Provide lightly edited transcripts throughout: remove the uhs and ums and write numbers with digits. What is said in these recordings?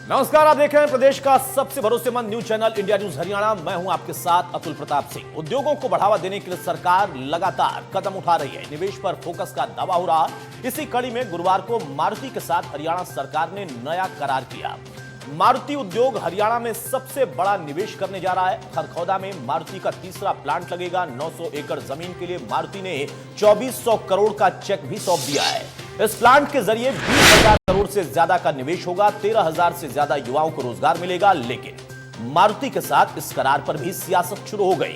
नमस्कार, आप देख रहे हैं प्रदेश का सबसे भरोसेमंद news channel India news Haryana. मैं हूं आपके साथ अतुल प्रताप सिंह। उद्योगों को बढ़ावा देने के लिए सरकार लगातार कदम उठा रही है। निवेश पर फोकस का दावा हो रहा। इसी कड़ी में गुरुवार को मारुति के साथ हरियाणा सरकार ने नया करार किया। मारुति उद्योग हरियाणा में सबसे बड़ा निवेश करने जा रहा है। खरखौदा में मारुति का तीसरा प्लांट लगेगा। 900 एकड़ जमीन के लिए मारुति ने 2400 करोड़ का चेक भी सौंप दिया है। इस प्लांट के जरिए 20,000 करोड़ से ज्यादा का निवेश होगा। 13,000 से ज्यादा युवाओं को रोजगार मिलेगा। लेकिन मारुति के साथ इस करार पर भी सियासत शुरू हो गई।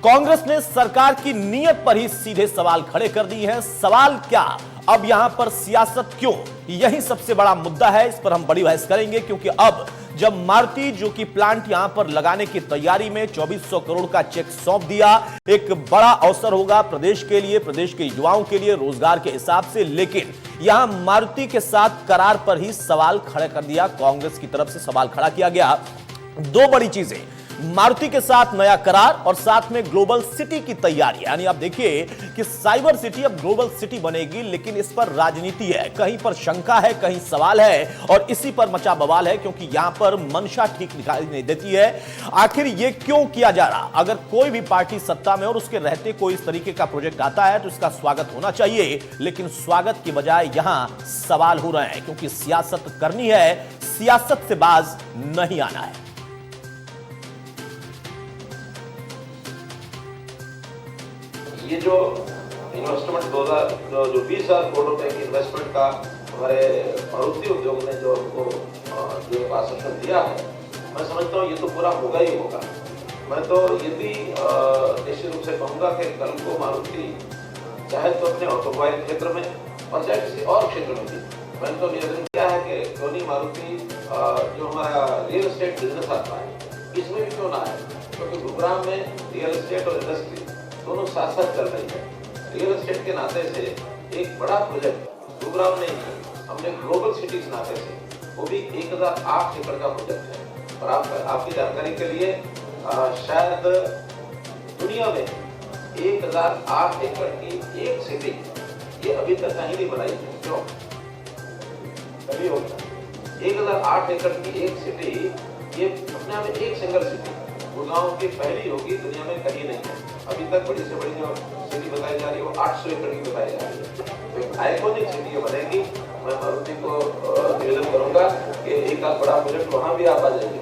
कांग्रेस ने सरकार की नीयत पर ही सीधे सवाल खड़े कर दिए हैं। सवाल क्या, अब यहां पर सियासत क्यों, यही सबसे बड़ा मुद्दा है। इस पर हम बड़ी बहस करेंगे, क्योंकि अब जब मारुति जो कि प्लांट यहां पर लगाने की तैयारी में 2400 करोड़ का चेक सौंप दिया, एक बड़ा अवसर होगा प्रदेश के लिए, प्रदेश के युवाओं के लिए, रोजगार के हिसाब से। लेकिन यहां मारुति के साथ करार पर ही सवाल खड़े कर दिया। कांग्रेस की तरफ से सवाल खड़ा किया गया। दो बड़ी चीजें, मारुति के साथ नया करार और साथ में ग्लोबल सिटी की तैयारी। यानी आप देखिए कि साइबर सिटी अब ग्लोबल सिटी बनेगी, लेकिन इस पर राजनीति है, कहीं पर शंका है, कहीं सवाल है, और इसी पर मचा बवाल है, क्योंकि यहां पर मंशा ठीक दिखाई नहीं देती है। आखिर यह क्यों किया जा रहा? अगर कोई भी पार्टी सत्ता में और उसके रहते कोई इस तरीके का प्रोजेक्ट आता है तो इसका स्वागत होना चाहिए, लेकिन स्वागत की बजाय यहां सवाल हो रहे हैं, क्योंकि सियासत करनी है, सियासत से बाज नहीं आना है। ये जो इन्वेस्टमेंट जो 20,000 करोड़ रुपए की इन्वेस्टमेंट का हमारे मारुति उद्योग ने जो हमको जो आश्वासन दिया है, मैं समझता हूँ ये तो पूरा होगा ही होगा। मैं तो ये भी निश्चित रूप से कहूँगा कि कल को मारुति चाहे तो अपने ऑटोमोबाइल क्षेत्र में और चाहे किसी और क्षेत्र में भी, मैंने तो निवेदन किया है कि क्यों नहीं मारुति जो हमारा रियल एस्टेट बिजनेस आता है इसमें भी क्यों ना आए, क्योंकि गुरुग्राम में रियल एस्टेट और इंडस्ट्री दोनों साथ साथ चल रही है। रियल एस्टेट के नाते से एक बड़ा प्रोजेक्ट गुरुग्राम में ही हमने ग्लोबल सिटी के नाते से, वो भी 1008 एकड़ का प्रोजेक्ट है। और आपकी जानकारी के लिए शायद दुनिया में 1008 एकड़ की एक सिटी ये अभी तक कहीं नहीं बनाई है। क्यों? कभी होगा 1008 एकड़ की एक सिटी, ये अपने में एक सिंगल सिटी गुड़गांव की पहली होगी, दुनिया में कहीं नहीं है। अभी तक बड़ी से बड़ी जो सिटी बताई जा रही है वो 800 एकड़ की बताई जा रही है। तो एक आइकॉनिक सिटी बनेगी। मैं मारुति को निवेदन करूंगा कि एक आध बड़ा प्रोजेक्ट वहां भी आप आ जाइए।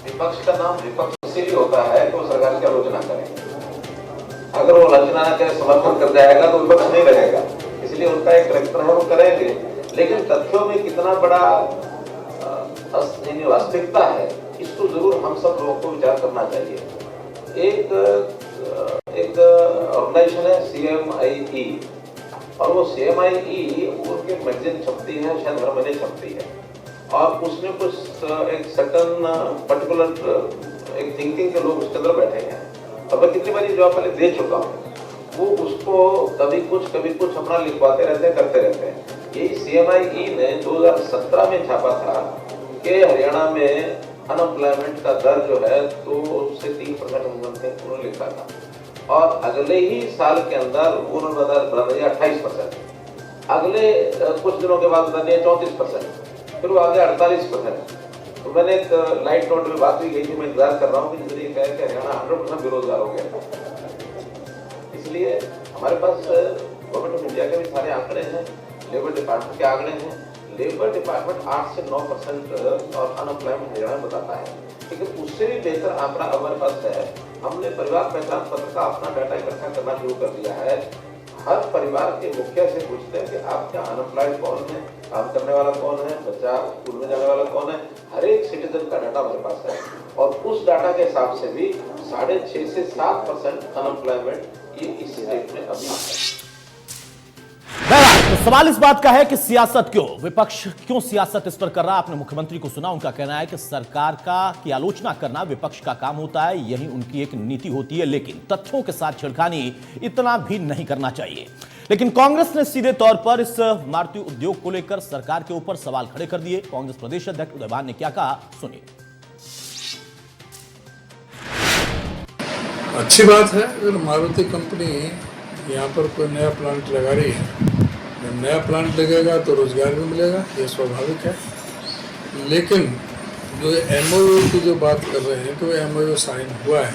विपक्ष का नाम विपक्ष इसीलिए होता है कि वो सरकार की आलोचना करें। अगर वो आलोचना न करे, समर्थन कर जाएगा तो विपक्ष नहीं रहेगा। इसलिए उनका एक करेक्टर है, वो करेंगे। लेकिन तथ्यों में कितना बड़ा वास्तविकता है, इसको जरूर हम सब लोगों को विचार करना चाहिए। एक ऑर्गेनाइजेशन है CMIE, और वो CMIE उनके मैगजीन छपती है, शायद हर महीने छपती है, और उसमें कुछ एक सर्टन पर्टिकुलर एक थिंकिंग के लोग उसके अंदर बैठे हैं। और मैं कितनी बारी जवाब पहले दे चुका हूँ, वो उसको कभी कुछ अपना लिखवाते रहते हैं, करते रहते हैं। यही CMIE ने 2017 में छापा था कि हरियाणा में अनएम्प्लॉयमेंट का दर जो है 2 से 3% उन्होंने लिखा था, और अगले ही साल के अंदर उन्होंने बता दिया 28%, अगले कुछ दिनों के बाद बता दिया 34%, फिर वो आगे 48%। तो मैंने एक लाइट नोट में बात भी गई थी, मैं इंतजार कर रहा हूँ कि जरिए कहे कि हरियाणा 100% बेरोजगार हो गया। इसलिए हमारे पास गवर्नमेंट ऑफ इंडिया के भी सारे आंकड़े हैं, लेबर डिपार्टमेंट के आंकड़े हैं। लेबर डिपार्टमेंट 8 से 9% और अनएम्प्लॉयमेंट हरियाणा में बताता है, लेकिन उससे भी बेहतर आंकड़ा हमारे पास है। हमने परिवार पहचान पत्र का अपना डाटा इकट्ठा करना शुरू कर दिया है। हर परिवार के मुखिया से पूछते हैं कि आपका अनएम्प्लॉयड कौन है, काम करने वाला कौन है, बच्चा स्कूल में जाने वाला कौन है। हर एक सिटीजन का डाटा हमारे पास है, और उस डाटा के हिसाब से भी 6.5 से 7% अनएम्प्लॉयमेंट ये इस स्टेट में अभी है। तो सवाल इस बात का है कि सियासत क्यों, विपक्ष क्यों सियासत इस पर कर रहा है। आपने मुख्यमंत्री को सुना, उनका कहना है कि सरकार की आलोचना करना विपक्ष का काम होता है, यही उनकी एक नीति होती है, लेकिन तथ्यों के साथ छेड़खानी इतना भी नहीं करना चाहिए। लेकिन कांग्रेस ने सीधे तौर पर इस मारुति उद्योग को लेकर सरकार के ऊपर सवाल खड़े कर दिए। कांग्रेस प्रदेश अध्यक्ष उदयवान ने क्या कहा, सुनिए। अच्छी बात है अगर मारुति कंपनी यहाँ पर कोई नया प्लांट लगा रही है। जब नया प्लांट लगेगा तो रोजगार भी मिलेगा, ये स्वाभाविक है। लेकिन जो एमओयू की जो बात कर रहे हैं कि वो एमओयू साइन हुआ है,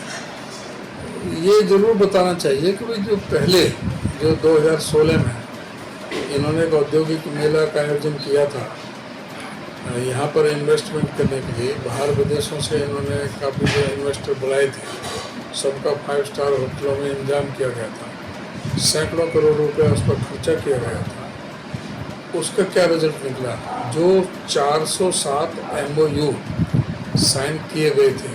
ये ज़रूर बताना चाहिए कि भाई जो पहले जो 2016 में इन्होंने एक औद्योगिक मेला का आयोजन किया था यहाँ पर इन्वेस्टमेंट करने के लिए, बाहर विदेशों से इन्होंने काफ़ी जो इन्वेस्टर बुलाए थे, सबका 5 स्टार होटलों में इंतजाम किया गया था, सैकड़ों करोड़ रुपए उस पर खर्चा किया गया था। उसका क्या रिजल्ट निकला? जो 407 एमओयू साइन किए गए थे,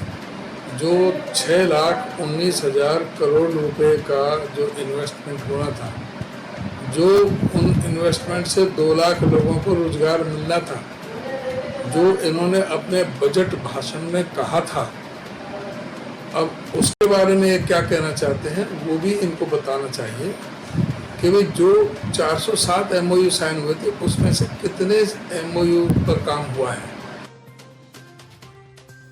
जो 6,19,000 करोड़ रुपए का जो इन्वेस्टमेंट होना था, जो उन इन्वेस्टमेंट से 2 लाख लोगों को रोजगार मिलना था, जो इन्होंने अपने बजट भाषण में कहा था, अब उसके बारे में ये क्या कहना चाहते हैं वो भी इनको बताना चाहिए कि भाई जो 407 एमओयू साइन हुए थे उसमें से कितने एमओयू पर काम हुआ है।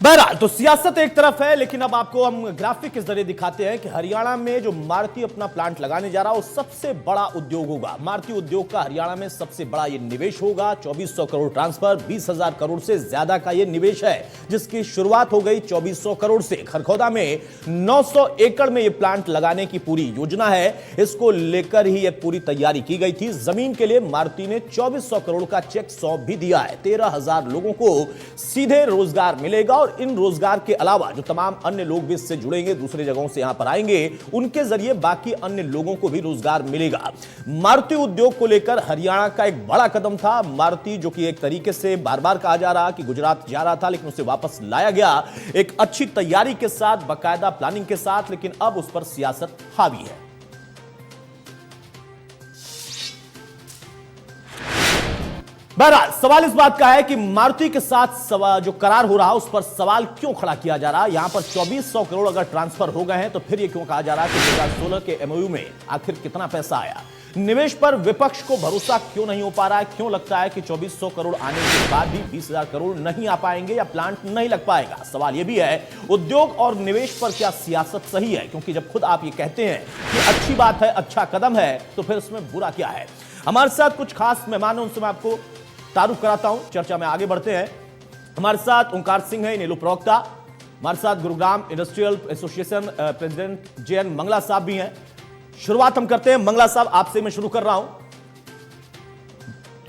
बहरहाल तो सियासत एक तरफ है, लेकिन अब आपको हम ग्राफिक के जरिए दिखाते हैं कि हरियाणा में जो मारुति अपना प्लांट लगाने जा रहा है वो सबसे बड़ा उद्योग होगा। मारुति उद्योग का हरियाणा में सबसे बड़ा ये निवेश होगा। 2400 करोड़ ट्रांसफर, 20,000 करोड़ से ज्यादा का ये निवेश है, जिसकी शुरुआत हो गई 2400 करोड़ से। खरखौदा में 900 एकड़ में ये प्लांट लगाने की पूरी योजना है। इसको लेकर ही ये पूरी तैयारी की गई थी। जमीन के लिए मारुति ने 2400 करोड़ का चेक सौंप भी दिया है। 13,000 लोगों को सीधे रोजगार मिलेगा और इन रोजगार के अलावा जो तमाम अन्य लोग भी इससे जुड़ेंगे, दूसरी जगहों से यहां पर आएंगे, उनके जरिए बाकी अन्य लोगों को भी रोजगार मिलेगा। मारुति उद्योग को लेकर हरियाणा का एक बड़ा कदम था। मारुति जो कि एक तरीके से बार बार कहा जा रहा कि गुजरात जा रहा था, लेकिन उसे वापस लाया गया एक अच्छी तैयारी के साथ, बाकायदा प्लानिंग के साथ, लेकिन अब उस पर सियासत हावी है। बहरहाल सवाल इस बात का है कि मारुति के साथ जो करार हो रहा है उस पर सवाल क्यों खड़ा किया जा रहा है। यहां पर 2400 करोड़ अगर ट्रांसफर हो गए हैं तो फिर यह क्यों कहा जा रहा है कि 2016 के एमओयू में आखिर कितना पैसा आया। निवेश पर विपक्ष को भरोसा क्यों नहीं हो पा रहा है? क्यों लगता है कि 2400 करोड़ आने के बाद भी 20,000 करोड़ नहीं आ पाएंगे या प्लांट नहीं लग पाएगा? सवाल यह भी है उद्योग और निवेश पर क्या सियासत सही है? क्योंकि जब खुद आप ये कहते हैं कि अच्छी बात है, अच्छा कदम है, तो फिर उसमें बुरा क्या है? हमारे साथ कुछ खास मेहमान हैं, उनसे मैं आपको तारुफ कराता हूं। चर्चा में आगे बढ़ते हैं। हमारे साथ ओंकार सिंह है, नीलू प्रवक्ता। हमारे साथ Gurugram industrial association president JN Mangla साहब भी हैं। शुरुआत हम करते हैं मंगला साहब, आपसे मैं शुरू कर रहा हूं।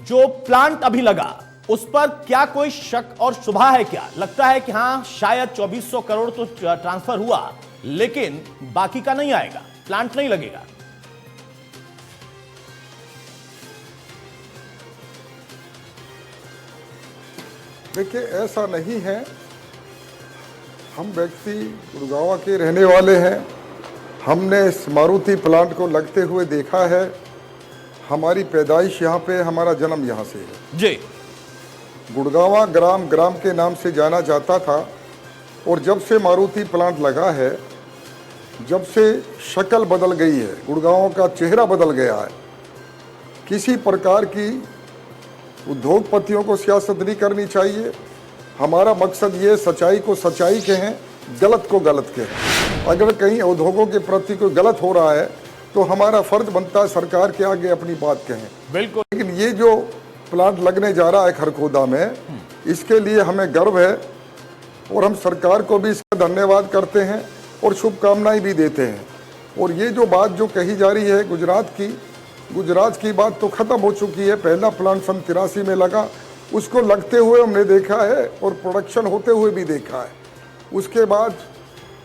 जो प्लांट अभी लगा उस पर क्या कोई शक और शुबा है? क्या लगता है कि हां शायद 2400 करोड़ तो ट्रांसफर हुआ, लेकिन बाकी का नहीं आएगा, प्लांट नहीं लगेगा? देखिए, ऐसा नहीं है। हम व्यक्ति गुड़गांव के रहने वाले हैं। हमने इस मारुति प्लांट को लगते हुए देखा है। हमारी पैदाइश यहाँ पे, हमारा जन्म यहाँ से है जी। गुड़गांव ग्राम ग्राम के नाम से जाना जाता था, और जब से मारुति प्लांट लगा है, जब से शक्ल बदल गई है, गुड़गांव का चेहरा बदल गया है। किसी प्रकार की उद्योगपतियों को सियासत नहीं करनी चाहिए। हमारा मकसद ये सच्चाई को सच्चाई कहें, गलत को गलत कहें। अगर कहीं उद्योगों के प्रति कोई गलत हो रहा है तो हमारा फर्ज बनता है सरकार के आगे अपनी बात कहें। बिल्कुल। लेकिन ये जो प्लांट लगने जा रहा है खरखौदा में, इसके लिए हमें गर्व है और हम सरकार को भी इसका धन्यवाद करते हैं और शुभकामनाएं भी देते हैं। और ये जो बात जो कही जा रही है गुजरात की बात तो ख़त्म हो चुकी है। पहला प्लांट सन 83 में लगा, उसको लगते हुए हमने देखा है और प्रोडक्शन होते हुए भी देखा है। उसके बाद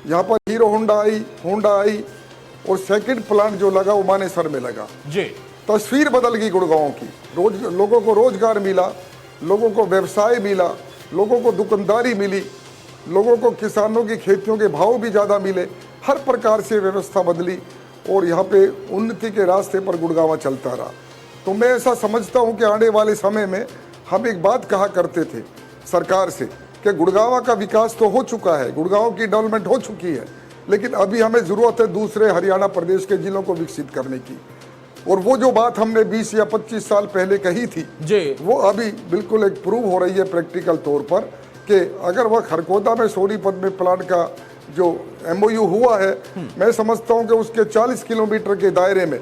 यहाँ पर हीरो होंडा आई और सेकंड प्लांट जो लगा वो मानेसर में लगा जी। तस्वीर बदल गई गुड़गांव की। लोगों को रोजगार मिला, लोगों को व्यवसाय मिला, लोगों को दुकानदारी मिली, लोगों को किसानों की खेतियों के भाव भी ज़्यादा मिले। हर प्रकार से व्यवस्था बदली और यहाँ पे उन्नति के रास्ते पर गुड़गांव चलता रहा। तो मैं ऐसा समझता हूँ कि आने वाले समय में हम एक बात कहा करते थे सरकार से कि गुड़गांव का विकास तो हो चुका है, गुड़गांव की डेवलपमेंट हो चुकी है, लेकिन अभी हमें ज़रूरत है दूसरे हरियाणा प्रदेश के जिलों को विकसित करने की। और वो जो बात हमने 20 या 25 साल पहले कही थी जी, वो अभी बिल्कुल एक प्रूव हो रही है प्रैक्टिकल तौर पर कि अगर वह खरखौदा में सोनीपत में प्लांट का जो एमओयू हुआ है, मैं समझता हूं कि उसके 40 किलोमीटर के दायरे में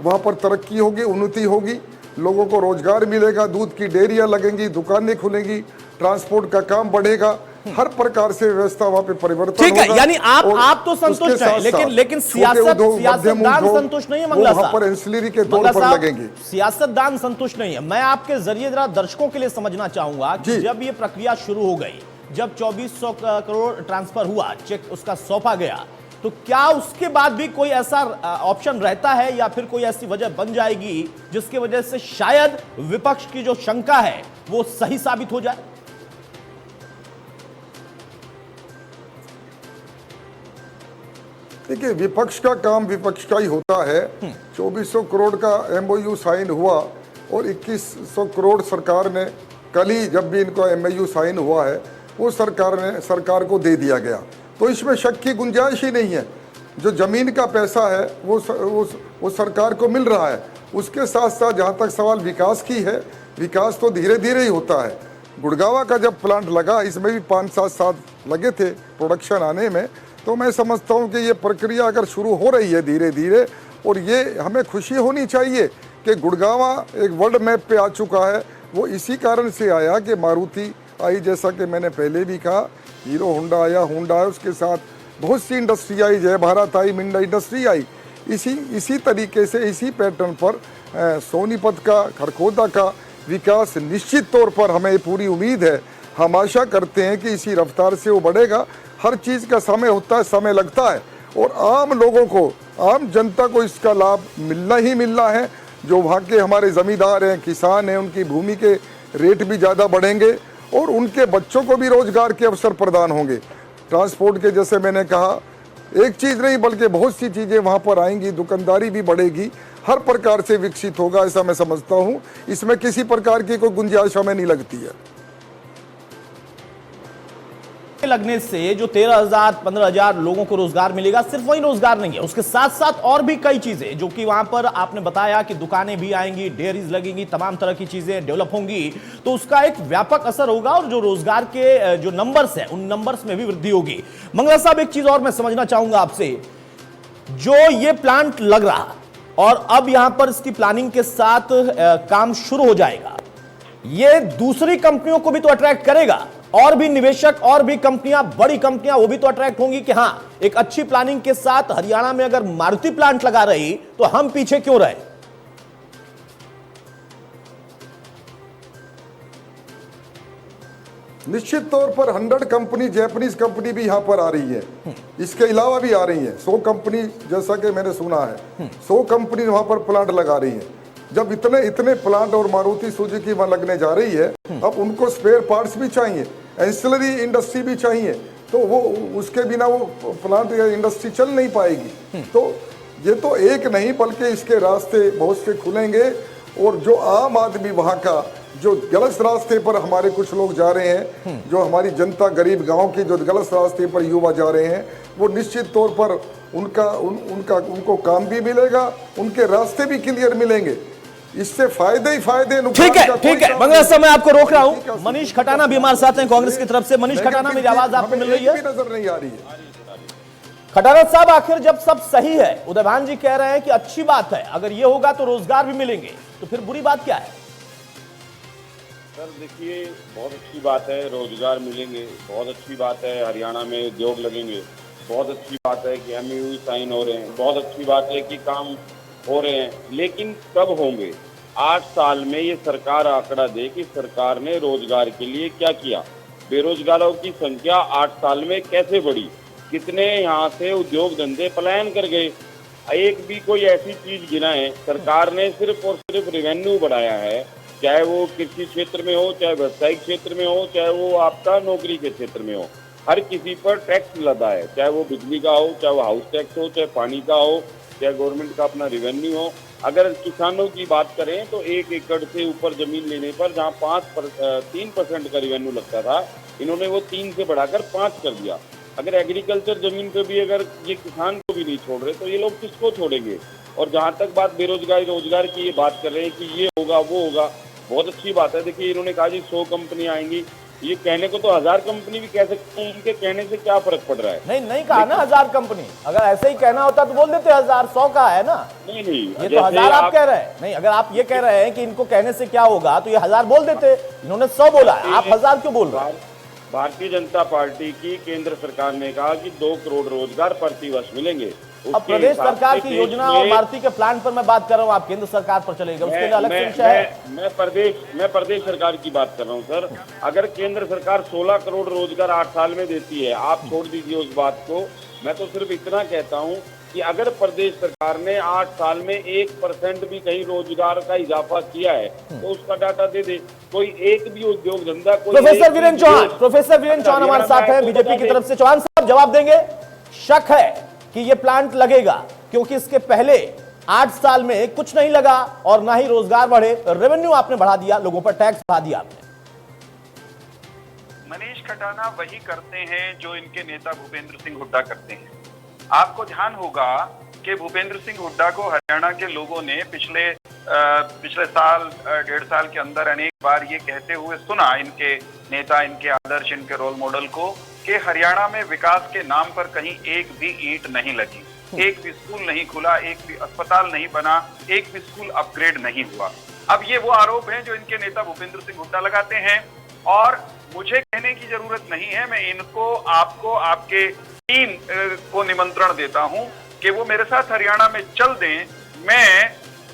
वहां पर तरक्की होगी, उन्नति होगी, लोगों को रोजगार मिलेगा, दूध की डेयरियां लगेंगी, दुकानें खुलेंगी, ट्रांसपोर्ट का काम बढ़ेगा, हर प्रकार से व्यवस्था वहाँ पे परिवर्तन ठीक है, होगा। यानी और आप तो संतुष्ट उसके हैं, साथ-साथ लेकिन छोटे उद्योग, मध्यम सियासतदान उद्योग, संतुष्ट नहीं है वो मंगला वहाँ साहब। पर एंसिलरी के तौर मंगला पर साहब, लगेंगे। सियासतदान संतुष्ट नहीं है। मैं आपके जरिए जरा दर्शकों के लिए समझना चाहूंगा कि जब ये प्रक्रिया शुरू हो गई, जब 2400 करोड़ ट्रांसफर हुआ, चेक उसका सौंपा गया, तो क्या उसके बाद भी कोई ऐसा ऑप्शन रहता है या फिर कोई ऐसी वजह बन जाएगी जिसकी वजह से शायद विपक्ष की जो शंका है वो सही साबित हो जाए? देखिए, विपक्ष का काम विपक्ष का ही होता है। 2400 करोड़ का एमओयू साइन हुआ और 2100 करोड़ सरकार ने कल ही, जब भी इनका एमओयू साइन हुआ है, वो सरकार को दे दिया गया। तो इसमें शक की गुंजाइश ही नहीं है। जो जमीन का पैसा है वो सरकार को मिल रहा है। उसके साथ साथ जहाँ तक सवाल विकास की है, विकास तो धीरे धीरे ही होता है। गुड़गावा का जब प्लांट लगा, इसमें भी 5-7 साल लगे थे प्रोडक्शन आने में। तो मैं समझता हूँ कि ये प्रक्रिया अगर शुरू हो रही है धीरे धीरे, और ये हमें खुशी होनी चाहिए कि गुड़गावा एक वर्ल्ड मैप पे आ चुका है। वो इसी कारण से आया कि मारुति आई, जैसा कि मैंने पहले भी कहा, हीरो होंडा आया, होंडा आया, उसके साथ बहुत सी इंडस्ट्री आई, जय भारत आई, मिंडा इंडस्ट्री आई। इसी तरीके से, इसी पैटर्न पर सोनीपत का, खरखोदा का विकास निश्चित तौर पर हमें पूरी उम्मीद है। हम आशा करते हैं कि इसी रफ्तार से वो बढ़ेगा। हर चीज़ का समय होता है, समय लगता है, और आम लोगों को, आम जनता को इसका लाभ मिलना ही मिलना है। जो वहाँ के हमारे ज़मींदार हैं, किसान हैं, उनकी भूमि के रेट भी ज़्यादा बढ़ेंगे और उनके बच्चों को भी रोज़गार के अवसर प्रदान होंगे। ट्रांसपोर्ट के, जैसे मैंने कहा, एक चीज़ नहीं बल्कि बहुत सी चीज़ें वहाँ पर आएंगी, दुकानदारी भी बढ़ेगी, हर प्रकार से विकसित होगा, ऐसा मैं समझता हूँ। इसमें किसी प्रकार की कोई गुंजाइश हमें नहीं लगती है। लगने से जो 13,000 15,000 लोगों को रोजगार मिलेगा, सिर्फ वही रोजगार नहीं है, उसके साथ साथ और भी कई चीजें जो कि वहां पर आपने बताया कि दुकानें भी आएंगी, डेयरीज लगेंगी, तमाम तरह की चीजें डेवलप होंगी, तो उसका एक व्यापक असर होगा और जो रोजगार के जो नंबर्स है उन नंबर्स में भी वृद्धि होगी। मंगला साहब, एक चीज और मैं समझना चाहूंगा आपसे, जो ये प्लांट लग रहा और अब यहां पर इसकी प्लानिंग के साथ काम शुरू हो जाएगा, ये दूसरी कंपनियों को भी तो अट्रैक्ट करेगा, और भी निवेशक, और भी कंपनियां, बड़ी कंपनियां, वो भी तो अट्रैक्ट होंगी कि हां, एक अच्छी प्लानिंग के साथ हरियाणा में अगर मारुति प्लांट लगा रही तो हम पीछे क्यों रहे? निश्चित तौर पर 100 कंपनी, जैपनीज कंपनी भी यहाँ पर आ रही है, इसके अलावा भी आ रही है 100 कंपनी, जैसा कि मैंने सुना है 100 कंपनी वहाँ पर प्लांट लगा रही है। जब इतने प्लांट और मारुति सुजुकी वहाँ लगने जा रही है, अब उनको स्पेयर पार्ट्स भी चाहिए, एंसिलरी इंडस्ट्री भी चाहिए, तो वो उसके बिना वो प्लांट या इंडस्ट्री चल नहीं पाएगी। तो ये तो एक नहीं बल्कि इसके रास्ते बहुत से खुलेंगे, और जो आम आदमी वहाँ का, जो गलत रास्ते पर हमारे कुछ लोग जा रहे हैं, जो हमारी जनता, गरीब गांव की जो गलत रास्ते पर युवा जा रहे हैं, वो निश्चित तौर पर उनको काम भी मिलेगा, उनके रास्ते भी क्लियर मिलेंगे। इससे फायदे ही फायदे, ठीक है मंगला साहब, मैं आपको रोक रहा हूं। मनीष खटाना भी हमारे साथ हैं कांग्रेस की तरफ से। मनीष खटाना, मेरी आवाज आपको मिल रही है? नजर नहीं आ रही है। खटाना साहब, आखिर जब सब सही है, उदयभान जी कह रहे हैं कि अच्छी बात है, अगर ये होगा तो रोजगार भी मिलेंगे, तो फिर बुरी बात क्या है? सर देखिए, बहुत अच्छी बात है, रोजगार मिलेंगे, बहुत अच्छी बात है, हरियाणा में उद्योग लगेंगे, बहुत अच्छी बात है कि एमओयू साइन हो रहे हैं, बहुत अच्छी बात है कि काम हो रहे हैं, लेकिन कब होंगे? 8 साल में ये सरकार आंकड़ा दे कि सरकार ने रोजगार के लिए क्या किया, बेरोजगारों की संख्या 8 साल में कैसे बढ़ी, कितने यहाँ से उद्योग धंधे पलायन कर गए, एक भी कोई ऐसी चीज गिनाएं। सरकार ने सिर्फ और सिर्फ रेवेन्यू बढ़ाया है, चाहे वो कृषि क्षेत्र में हो, चाहे व्यवसायिक क्षेत्र में हो, चाहे वो आपका नौकरी के क्षेत्र में हो, हर किसी पर टैक्स लदा है, चाहे वो बिजली का हो, चाहे वो हाउस टैक्स हो, चाहे पानी का हो, चाहे गवर्नमेंट का अपना रेवेन्यू हो। अगर किसानों की बात करें तो 1 एकड़ से ऊपर जमीन लेने पर जहां 3% का रेवेन्यू लगता था, इन्होंने वो 3 से बढ़ाकर 5 कर दिया। अगर एग्रीकल्चर जमीन पे भी अगर ये किसान को भी नहीं छोड़ रहे तो ये लोग किसको छोड़ेंगे? और जहाँ तक बात बेरोजगारी रोजगार की ये बात कर रहे हैं कि ये होगा वो होगा, बहुत अच्छी बात है। देखिए, इन्होंने कहा जी 100 कंपनी आएंगी, ये कहने को तो 1000 कंपनी भी कह सकते हैं, इनके कहने से क्या फर्क पड़ रहा है? नहीं कहा ना 1000 कंपनी, अगर ऐसे ही कहना होता तो बोल देते 1000, 100 का है ना। नहीं ये तो 1000 आप कह रहे हैं। नहीं, अगर आप ये कह रहे हैं कि इनको कहने से क्या होगा तो ये 1000 बोल देते, इन्होंने 100 बोला है, आप 1000 क्यों बोल रहे हैं? भारतीय जनता पार्टी की केंद्र सरकार ने कहा कि 2 करोड़ रोजगार प्रतिवर्ष मिलेंगे। अब प्रदेश सरकार की योजना और भारतीय के प्लान पर मैं बात कर रहा हूँ, आप केंद्र सरकार पर चलेगा, उसके लिए अलग से विषय है। मैं प्रदेश सरकार की बात कर रहा हूँ सर। अगर केंद्र सरकार 16 करोड़ रोजगार 8 साल में देती है, आप छोड़ दीजिए उस बात को, मैं तो सिर्फ इतना कहता हूँ कि अगर प्रदेश सरकार ने 8 साल में 1% भी कहीं रोजगार का इजाफा किया है तो उसका डाटा दे दे। कोई एक भी उद्योग धंधा, प्रोफेसर वीरेंद्र चौहान हमारे साथ हैं बीजेपी की तरफ से। चौहान साहब जवाब देंगे। शक है कि ये प्लांट लगेगा क्योंकि इसके पहले 8 साल में कुछ नहीं लगा और ना ही रोजगार बढ़े, रेवेन्यू आपने बढ़ा दिया, लोगों पर टैक्स बढ़ा दिया आपने। मनीष खटाना वही करते हैं जो इनके नेता भूपेंद्र सिंह हुड्डा करते हैं। आपको ध्यान होगा कि भूपेंद्र सिंह हुड्डा को हरियाणा के लोगों ने पिछले साल 1.5 साल के अंदर अनेक बार ये कहते हुए सुना, इनके नेता, इनके आदर्श, इनके रोल मॉडल को, कि हरियाणा में विकास के नाम पर कहीं एक भी ईंट नहीं लगी, एक भी स्कूल नहीं खुला, एक भी अस्पताल नहीं बना, एक भी स्कूल अपग्रेड नहीं हुआ। अब ये वो आरोप हैं जो इनके नेता भूपेंद्र सिंह हुड्डा लगाते हैं और मुझे कहने की जरूरत नहीं है। मैं इनको, आपको, आपके टीम को निमंत्रण देता हूं कि वो मेरे साथ हरियाणा में चल दें। मैं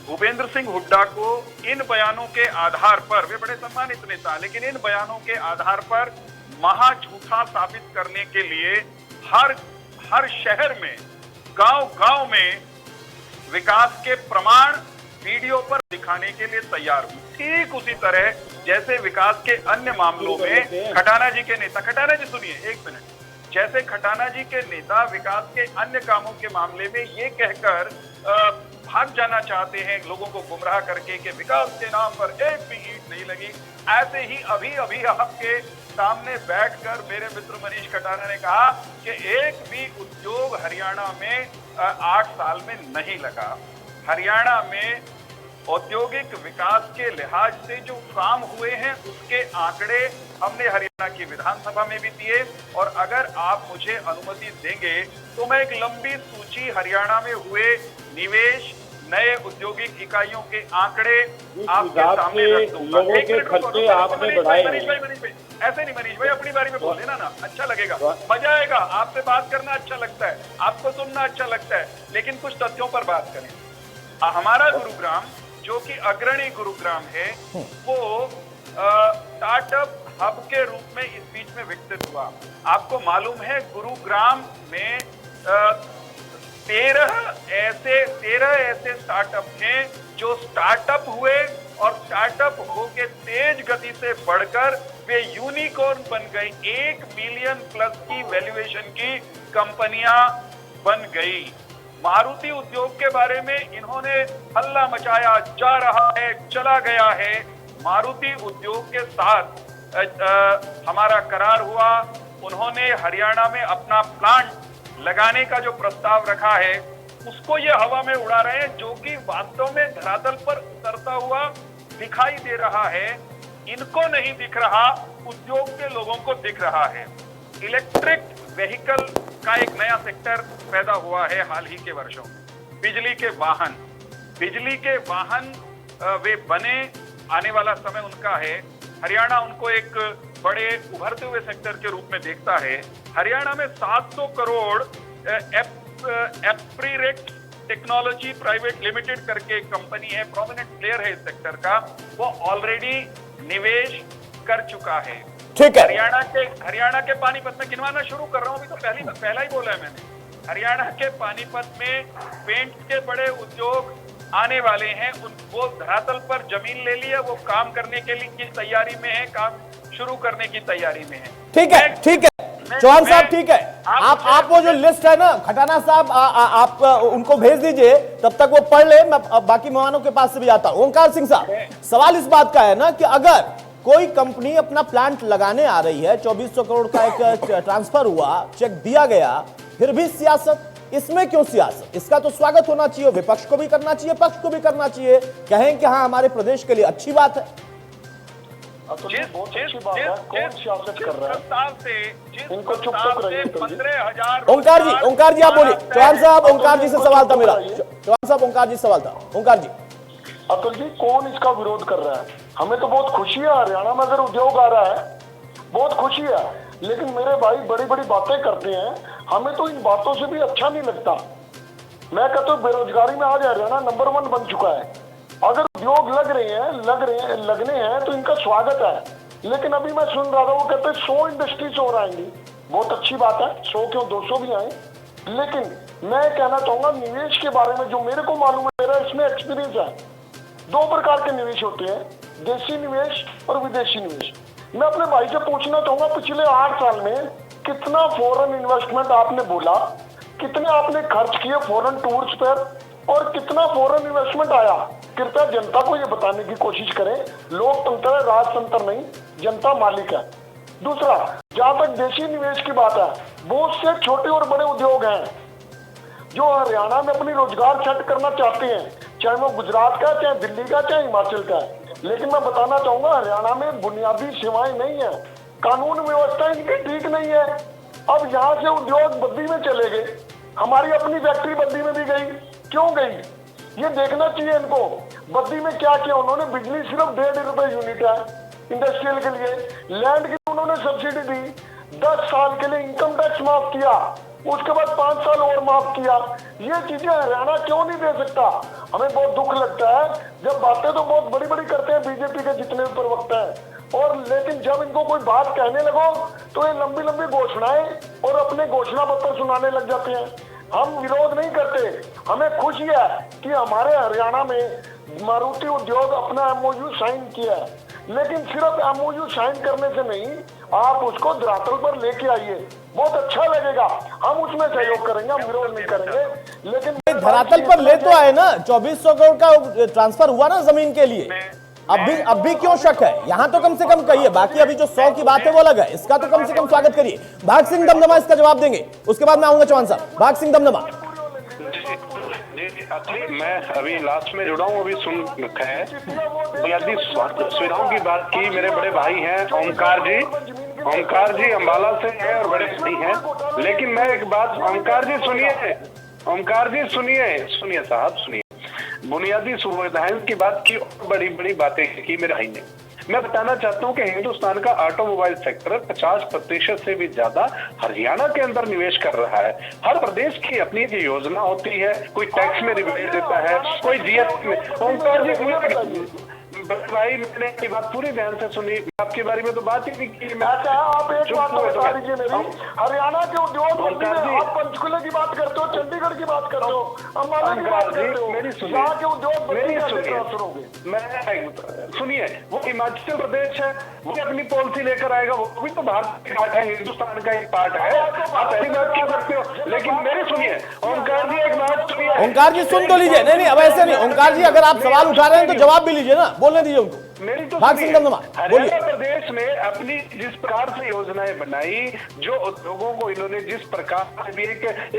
भूपेंद्र सिंह हुड्डा को इन बयानों के आधार पर, वे बड़े सम्मानित नेता, लेकिन इन बयानों के आधार पर महा झूठा साबित करने के लिए हर शहर में, गांव में विकास के प्रमाण वीडियो पर दिखाने के लिए तैयार हूं। ठीक उसी तरह जैसे विकास के अन्य मामलों में खटाना जी के नेता, खटाना जी सुनिए 1 मिनट, जैसे खटाना जी के नेता विकास के अन्य कामों के मामले में ये कहकर भाग जाना चाहते हैं, लोगों को गुमराह करके कि विकास के नाम पर एक भी ईंट नहीं लगी, ऐसे ही अभी आपके सामने बैठकर मेरे मित्र मनीष खटाना ने कहा कि एक भी उद्योग हरियाणा में 8 साल में नहीं लगा। हरियाणा में औद्योगिक विकास के लिहाज से जो काम हुए हैं उसके आंकड़े हमने हरियाणा की विधानसभा में भी दिए, और अगर आप मुझे अनुमति देंगे तो मैं एक लंबी सूची हरियाणा में हुए निवेश, नए औद्योगिक इकाइयों के आंकड़े आपके सामने रख दूंगा। ऐसे नहीं मनीष भाई, अपनी बारी में बोल देना ना, अच्छा लगेगा, मजा आएगा, आपसे बात करना अच्छा लगता है, आपको सुनना अच्छा लगता है, लेकिन कुछ तथ्यों पर बात करें। हमारा गुरुग्राम जो कि अग्रणी गुरुग्राम है, वो स्टार्टअप हब के रूप में इस बीच में विकसित हुआ। आपको मालूम है गुरुग्राम में 13 ऐसे स्टार्टअप हैं जो स्टार्टअप हुए और स्टार्टअप होके तेज गति से बढ़कर वे यूनिकॉर्न बन गई, 1 मिलियन प्लस की वैल्यूएशन की कंपनियां बन गई। मारुति उद्योग के बारे में इन्होंने हल्ला मचाया, जा रहा है, चला गया है। मारुति उद्योग के साथ हमारा करार हुआ, उन्होंने हरियाणा में अपना प्लांट लगाने का जो प्रस्ताव रखा है उसको ये हवा में उड़ा रहे हैं, जो कि वास्तव में धरातल पर उतरता हुआ दिखाई दे रहा है। इनको नहीं दिख रहा, उद्योग के लोगों को दिख रहा है। इलेक्ट्रिक व्हीकल का एक नया सेक्टर पैदा हुआ है हाल ही के वर्षों में। बिजली के वाहन वे बने, आने वाला समय उनका है। हरियाणा उनको एक बड़े उभरते हुए सेक्टर के रूप में देखता है। हरियाणा में 700 करोड़ एप्रीरेक्ट टेक्नोलॉजी प्राइवेट लिमिटेड करके एक कंपनी है, प्रोमिनेंट प्लेयर है इस सेक्टर का, वो ऑलरेडी निवेश कर चुका है। ठीक है। हरियाणा के पानीपत में गिनवाना शुरू कर रहा हूं, अभी तो पहला ही बोला है मैंने। हरियाणा के पानीपत में पेंट के बड़े उद्योग आने वाले हैं, वो धरातल पर जमीन ले ली है, वो काम करने के लिए की तैयारी में है, काम शुरू करने की तैयारी में है। ठीक है चौहान साहब, ठीक है। आप वो जो लिस्ट है ना, खटाना साहब आप उनको भेज दीजिए, तब तक वो पढ़ ले, मैं बाकी मेहमानों के पास से भी आता हूं। ओंकार सिंह साहब, सवाल इस बात का है ना कि अगर कोई कंपनी अपना प्लांट लगाने आ रही है, 2400 करोड़ का एक ट्रांसफर हुआ, चेक दिया गया, फिर भी सियासत, इसमें क्यों सियासत? इसका तो स्वागत होना चाहिए, विपक्ष को भी करना चाहिए, पक्ष को भी करना चाहिए, कहें कि हाँ हमारे प्रदेश के लिए अच्छी बात है। बहुत अच्छी बात है। कौन सियासत कर रहा है? प्रस्ताव से इनको चुप तो कराइए। 15,000 ओंकार जी आप बोलिए। चौहान साहब, ओंकार जी से सवाल था मेरा। चौहान साहब, ओंकार जी से सवाल था। ओंकार जी, अतुल जी, कौन इसका विरोध कर रहा है? हमें तो बहुत खुशी है, हरियाणा में अगर उद्योग आ रहा है बहुत खुशी है, लेकिन मेरे भाई बड़ी बड़ी बातें करते हैं, हमें तो इन बातों से भी अच्छा नहीं लगता। मैं कहता हूँ बेरोजगारी में आज हरियाणा नंबर 1 बन चुका है। अगर उद्योग लगने हैं तो इनका स्वागत है। लेकिन अभी मैं सुन रहा था वो कहते हैं 100 इंडस्ट्रीज और आएंगी। बहुत अच्छी बात है, 100 क्यों 200 भी आए। लेकिन मैं कहना चाहूंगा निवेश के बारे में, जो मेरे को मालूम है, मेरा इसमें एक्सपीरियंस है। 2 प्रकार के निवेश होते हैं, देशी निवेश और विदेशी निवेश। मैं अपने भाई से पूछना चाहूंगा पिछले 8 साल में कितना फॉरेन इन्वेस्टमेंट आपने बोला, कितने आपने खर्च किए फॉरेन टूर्स पर और कितना फॉरेन इन्वेस्टमेंट आया? कृपया जनता को ये बताने की कोशिश करें। लोकतंत्र है, राजतंत्र नहीं, जनता मालिक है। दूसरा, जहां तक देशी निवेश की बात है, बहुत से छोटे और बड़े उद्योग हैं जो हरियाणा में अपनी रोजगार सेट करना चाहते हैं, चाहे वो गुजरात का, चाहे दिल्ली का, चाहे हिमाचल का है। लेकिन मैं बताना चाहूंगा हरियाणा में बुनियादी सेवाएं नहीं है, कानून व्यवस्था इनकी ठीक नहीं है। अब यहाँ से उद्योग बद्दी में चले गए, हमारी अपनी फैक्ट्री बद्दी में भी गई। क्यों गई ये देखना चाहिए इनको। बद्दी में क्या किया उन्होंने? बिजली सिर्फ 1.5 रुपए यूनिट है इंडस्ट्रियल के लिए। लैंड की उन्होंने सब्सिडी दी, 10 साल के लिए इनकम टैक्स माफ किया, उसके बाद 5 साल और माफ किया। ये चीजें हरियाणा क्यों नहीं दे सकता? हमें बहुत दुख लगता है जब बातें तो बहुत बड़ी बड़ी करते हैं बीजेपी के जितने भी प्रवक्ता हैं, और लेकिन जब इनको कोई बात कहने लगो तो ये लंबी लंबी घोषणाएं और अपने घोषणा पत्र सुनाने लग जाते हैं। हम विरोध नहीं करते, हमें खुशी है कि हमारे हरियाणा में मारुति उद्योग अपना MOU साइन किया है। लेकिन सिर्फ MOU साइन करने से नहीं, आप उसको धरातल पर लेके आइए, बहुत अच्छा लगेगा, हम उसमें सहयोग करेंगे, हम विरोध नहीं करेंगे। लेकिन धरातल पर ले तो आए ना, 2400 करोड़ का ट्रांसफर हुआ ना जमीन के लिए। अब भी क्यों शक है? यहाँ तो कम से कम कहिए। बाकी अभी जो 100 की बात है वो अलग है, इसका तो कम से कम स्वागत करिए। भाग सिंह दमदमा इसका जवाब देंगे, उसके बाद मैं आऊंगा चौहान साहब। भाग सिंह दमदमा। मैं अभी लास्ट में जुड़ा हूँ, अभी सुन रखा है। बुनियादी सुविधाओं की बात की, मेरे बड़े भाई हैं ओंकार जी अम्बाला से हैं और बड़े भाई हैं। लेकिन मैं एक बात, ओंकार जी सुनिए साहब, सुनिए। बुनियादी सुविधाओं की बात की, बड़ी बड़ी बातें की मेरे भाई ने। मैं बताना चाहता हूं कि हिंदुस्तान का ऑटोमोबाइल सेक्टर 50% से भी ज्यादा हरियाणा के अंदर निवेश कर रहा है। हर प्रदेश की अपनी एक योजना होती है, कोई टैक्स में रिबेट देता है, कोई GST में। ओंकार जी भाई, मैंने ये बात पूरी ध्यान से सुनी, आपके बारे में तो बात ही नहीं की। आप एक बात बता दीजिए मेरी, हरियाणा के उद्योग मंत्री, आप पंचकुले की बात करते हो, चंडीगढ़ की बात करते हो, अम्बाला की बात करते हो, यहाँ के उद्योग सुनिए, वो हिमाचल प्रदेश है, वो अपनी पॉलिसी लेकर आएगा, वो भी तो भारत का पार्ट है, हिंदुस्तान का एक पार्ट है। आप ऐसी बात क्यों करते हो? लेकिन मेरी सुनिए ओंकार जी, एक बात सुनिए। ओंकार जी सुन तो लीजिए। नहीं, अब ऐसे नहीं ओंकार जी, अगर आप सवाल उठा रहे हैं तो जवाब भी लीजिए ना, बोलने दीजिए उनको। मेरी तो हरियाणा प्रदेश में अपनी जिस प्रकार से योजनाएं बनाई, जो उद्योगों को इन्होंने जिस प्रकार से भी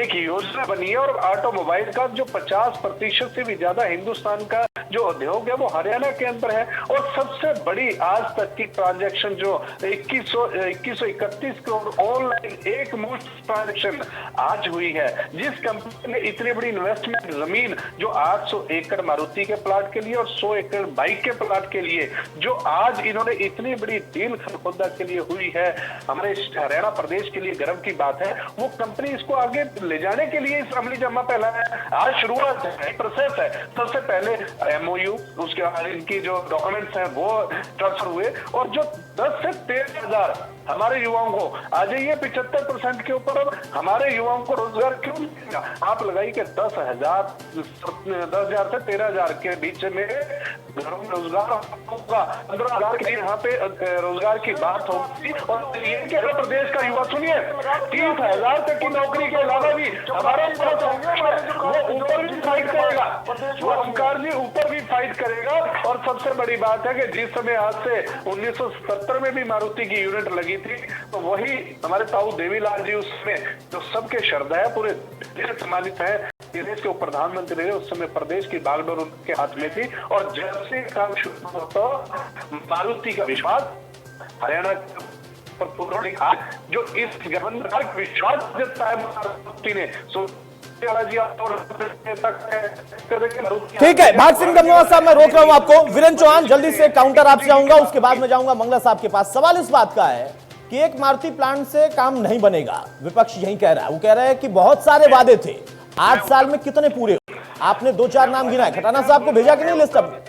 एक योजना बनी है, और ऑटोमोबाइल का जो 50% से भी ज्यादा हिंदुस्तान का जो उद्योग है वो हरियाणा के अंदर है। और सबसे बड़ी आज तक की ट्रांजैक्शन जो 2131 करोड़ ऑनलाइन एक मुश्त ट्रांजैक्शन आज हुई है, जिस कंपनी ने इतनी बड़ी इन्वेस्टमेंट जमीन जो 800 एकड़ मारुति के प्लाट के लिए और 100 एकड़ बाइक के प्लाट के लिए, जो आज इन्होंने इतनी बड़ी डील खरखोदा के लिए हुई है, हमारे हरियाणा प्रदेश के लिए गर्व की बात है। वो कंपनी इसको आगे ले जाने के लिए इस अमली जमा पहला है, आज शुरुआत है, प्रोसेस है। सबसे पहले MOU, उसके बाद इनकी जो डॉक्यूमेंट्स हैं वो ट्रांसफर हुए, और जो 10 से 13 हजार हमारे युवाओं को आ जाइए 75% के ऊपर। अब हमारे युवाओं को रोजगार क्यों मिलेगा? आप लगाइए कि 10,000 से 13,000 के बीच में घरों में रोजगार होगा, 15,000 के यहाँ पे रोजगार की बात होगी। और ये कि प्रदेश का युवा, सुनिए, 30,000 तक की नौकरी के अलावा भी हमारा वो ऊपर भी फाइट करेगा, वो ओंकार जी ऊपर भी फाइट करेगा। और सबसे बड़ी बात है कि जिस समय आज से 1970 में भी मारुति की यूनिट लगी थी, तो वही हमारे ताऊ देवीलाल जी उसमें जो सबके श्रद्धा है, पूरे सम्मानित है, देश के प्रधानमंत्री रहे, उस समय प्रदेश की बागडोर उनके हाथ में थी। और जब से काम शुरू होता मारुति का विश्वास हरियाणा पर पूर्ण दिखा, जो इस गठबंधन का विश्वास जताया मारुति ने। ठीक है, भाग सिंह दमनवा साहब, मैं रोक रहा हूं आपको। वीरेंद्र चौहान, जल्दी से काउंटर आपसे जाऊंगा, उसके बाद में जाऊंगा मंगला साहब के पास। सवाल इस बात का है कि एक मारुति प्लांट से काम नहीं बनेगा, विपक्ष यही कह रहा है। वो कह रहा है कि बहुत सारे वादे थे, 8 साल में कितने पूरे हुए? आपने 2-4 नाम गिनाए, खटाना साहब को भेजा कि नहीं लिस्ट? अब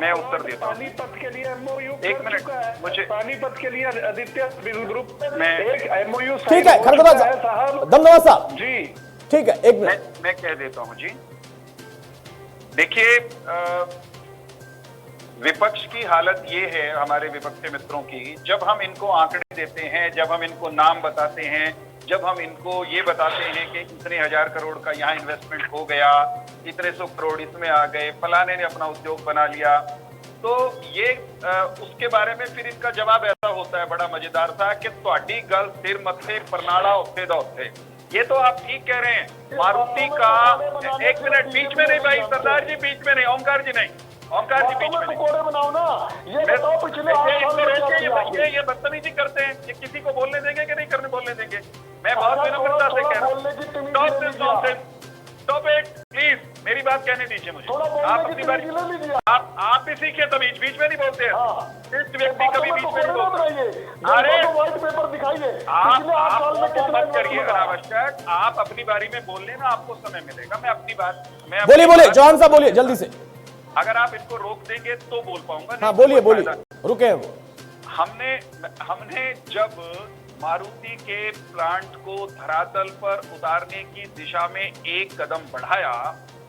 मैं उत्तर देता हूं। पानीपत के लिए एमओयू, एक मिनट, मुझे पानीपत के लिए आदित्य ग्रुप में एक एमओयू। ठीक है, खड़गपुर साहब, दमनवा साहब जी, ठीक है, एक मिनट मैं कह देता हूं जी। देखिए, विपक्ष की हालत ये है, हमारे विपक्षी मित्रों की, जब हम इनको आंकड़े देते हैं, जब हम इनको नाम बताते हैं, जब हम इनको ये बताते हैं कि इतने 1000 करोड़ का यहाँ इन्वेस्टमेंट हो गया, इतने 100 करोड़ इसमें आ गए, फलाने ने अपना उद्योग बना लिया, तो ये उसके बारे में फिर इनका जवाब ऐसा होता है, बड़ा मजेदार था, कि ਤੁਹਾਡੀ ਗੱਲ सिर मत्थे परनाला उत्थे दा उत्थे। ये तो आप ठीक कह रहे हैं। मारुति का, एक मिनट, बीच में नहीं भाई, सरदार जी बीच में नहीं, ओमकार जी नहीं, ओमकार जी बीच में नहीं बनाओ ना। ये बताओ पिछले 8 साल में ये बदतमीजी करते हैं, ये किसी को बोलने देंगे कि नहीं करने बोलने देंगे? मैं बहुत विनम्रता से कह रहा हूँ, स्टॉप इट प्लीज, मेरी बात कहने दीजिए मुझे। आप अपनी बारी, आप भी सीखिए तमीज, बीच में नहीं बोलते हैं। इस व्यक्ति कभी बीच में नहीं बोलते। अरे व्हाइट पेपर दिखाइए, आप मत करिए अनावश्यक, आप अपनी बारी में बोल लेना, आपको समय मिलेगा। मैं अपनी बात, मैं बोलिए जॉन साहब, बोलिए जल्दी से। अगर आप इनको रोक देंगे तो बोल पाऊंगा। हाँ बोलिए, रुके हैं वो। हमने जब मारुति के प्लांट को धरातल पर उतारने की दिशा में एक कदम बढ़ाया,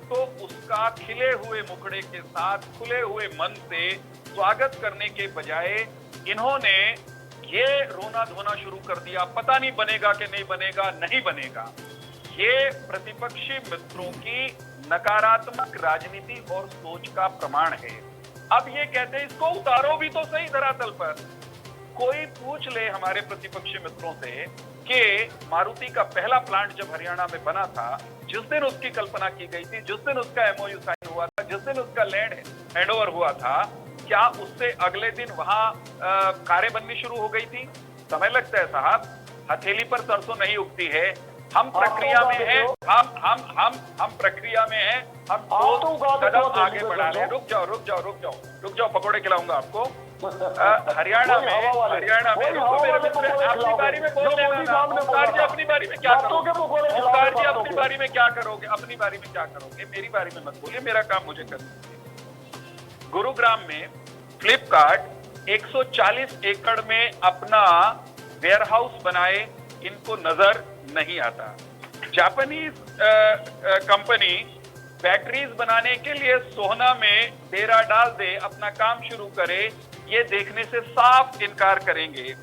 तो उसका खिले हुए मुखड़े के साथ, खुले हुए मन से स्वागत करने के बजाय इन्होंने ये रोना धोना शुरू कर दिया, पता नहीं बनेगा कि नहीं बनेगा, नहीं बनेगा। ये प्रतिपक्षी मित्रों की नकारात्मक राजनीति और सोच का प्रमाण है। अब ये कहते हैं इसको उतारो भी तो सही धरातल पर। कोई पूछ ले हमारे प्रतिपक्षी मित्रों से कि मारुति का पहला प्लांट जब हरियाणा में बना था, जिस दिन उसकी कल्पना की गई थी, जिस दिन उसका एमओयू साइन हुआ था, जिस दिन उसका लैंड हैंडओवर हुआ था, क्या उससे अगले दिन वहां कारें बननी शुरू हो गई थी? समय लगता है साहब, हथेली पर सरसों नहीं उगती है। हम प्रक्रिया में हैं, हम प्रक्रिया में हैं, हम दो कदम आगे बढ़ा रहे हैं। रुक जाओ, पकौड़े खिलाऊंगा आपको। हरियाणा में अपनी बारी में बोल लेना। ओमकार जी अपनी बारी में क्या करोगे? ओमकार जी अपनी बारी में क्या करोगे? अपनी बारी में क्या करोगे? मेरी बारी में मत बोलिए, मेरा काम मुझे करना है। गुरुग्राम में फ्लिपकार्ट 140 एकड़ में अपना वेयरहाउस बनाए, इनको नजर नहीं आता। जापानीज कंपनी बैटरीज बनाने के लिए सोहना में डेरा डाल दे, अपना काम शुरू करे, ये देखने से साफ इनकार करेंगे।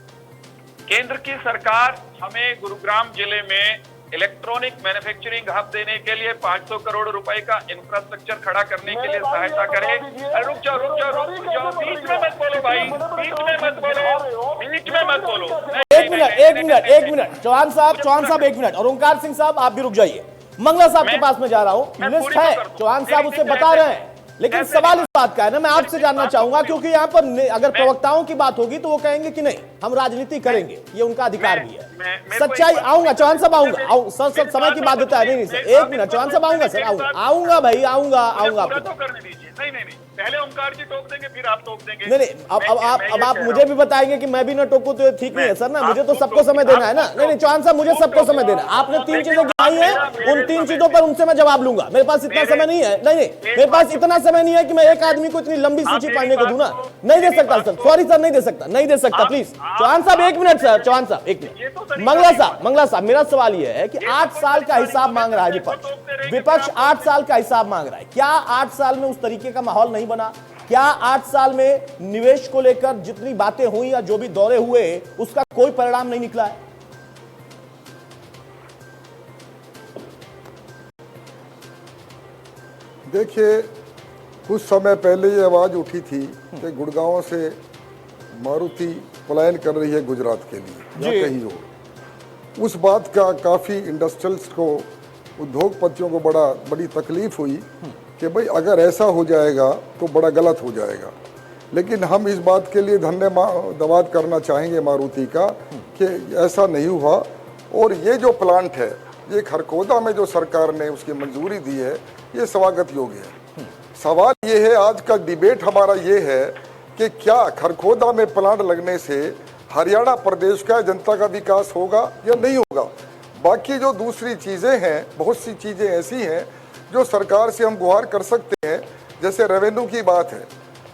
केंद्र की सरकार हमें गुरुग्राम जिले में इलेक्ट्रॉनिक मैन्युफैक्चरिंग हब देने के लिए 500 करोड़ रुपए का इंफ्रास्ट्रक्चर खड़ा करने के लिए सहायता करे। रुक जाओ, बीच में मत बोलो भाई, बीच में मत बोलो। एक मिनट, चौहान साहब 1 मिनट, और ओंकार सिंह साहब आप भी रुक जाइए। मंगला साहब के पास में जा रहा हूं, लिस्ट है, चौहान साहब उससे बता रहे हैं, लेकिन सवाल इस बात का है ना, मैं आपसे जानना चाहूंगा, क्योंकि यहाँ पर अगर प्रवक्ताओं की बात होगी तो वो कहेंगे कि नहीं हम राजनीति करेंगे, ये उनका अधिकार भी है। सच्चाई, आऊंगा चौहान साहब, आऊंगा सर, समय की बाध्यता है। नहीं सर, 1 मिनट, चौहान साहब आऊंगा सर, आऊंगा भाई, आऊंगा आपको। नहीं, पहले ओमकार जी टोक देंगे, फिर आप टोक देंगे। नहीं, अब आप मुझे भी बताएंगे कि मैं भी ना टोकूं तो ठीक नहीं है सर ना, मुझे तो सबको समय देना है ना। नहीं चौहान साहब, मुझे सबको समय देना है। आपने 3 चीजें गिनाई हैं, उन 3 चीजों पर उनसे मैं जवाब लूंगा। मेरे पास इतना समय नहीं है, नहीं मेरे पास इतना समय नहीं है कि मैं एक आदमी को इतनी लंबी सूची पढ़ने को दूं ना, नहीं दे सकता सर, सॉरी सर, नहीं दे सकता प्लीज। चौहान साहब 1 मिनट सर, चौहान साहब 1 मिनट। मंगला साहब, मेरा सवाल यह है कि 8 साल का हिसाब मांग रहा है विपक्ष 8 साल का हिसाब मांग रहा है। क्या 8 साल में उस तरीके का माहौल नहीं बना? क्या 8 साल में निवेश को लेकर जितनी बातें हुई या जो भी दौरे हुए उसका कोई परिणाम नहीं निकला है? देखिए, कुछ समय पहले ये आवाज उठी थी कि गुड़गांव से मारुति पलायन कर रही है गुजरात के लिए या कहीं हो। उस बात का काफी इंडस्ट्रियल्स को उद्योगपतियों को बड़ी तकलीफ हुई कि भाई अगर ऐसा हो जाएगा तो बड़ा गलत हो जाएगा। लेकिन हम इस बात के लिए धन्यवाद करना चाहेंगे मारुति का कि ऐसा नहीं हुआ। और ये जो प्लांट है, ये खरखोदा में जो सरकार ने उसकी मंजूरी दी है, ये स्वागत योग्य है। सवाल ये है, आज का डिबेट हमारा ये है कि क्या खरखोदा में प्लांट लगने से हरियाणा प्रदेश का जनता का विकास होगा या नहीं होगा। बाकी जो दूसरी चीज़ें हैं, बहुत सी चीज़ें ऐसी हैं जो सरकार से हम गुहार कर सकते हैं, जैसे रेवेन्यू की बात है,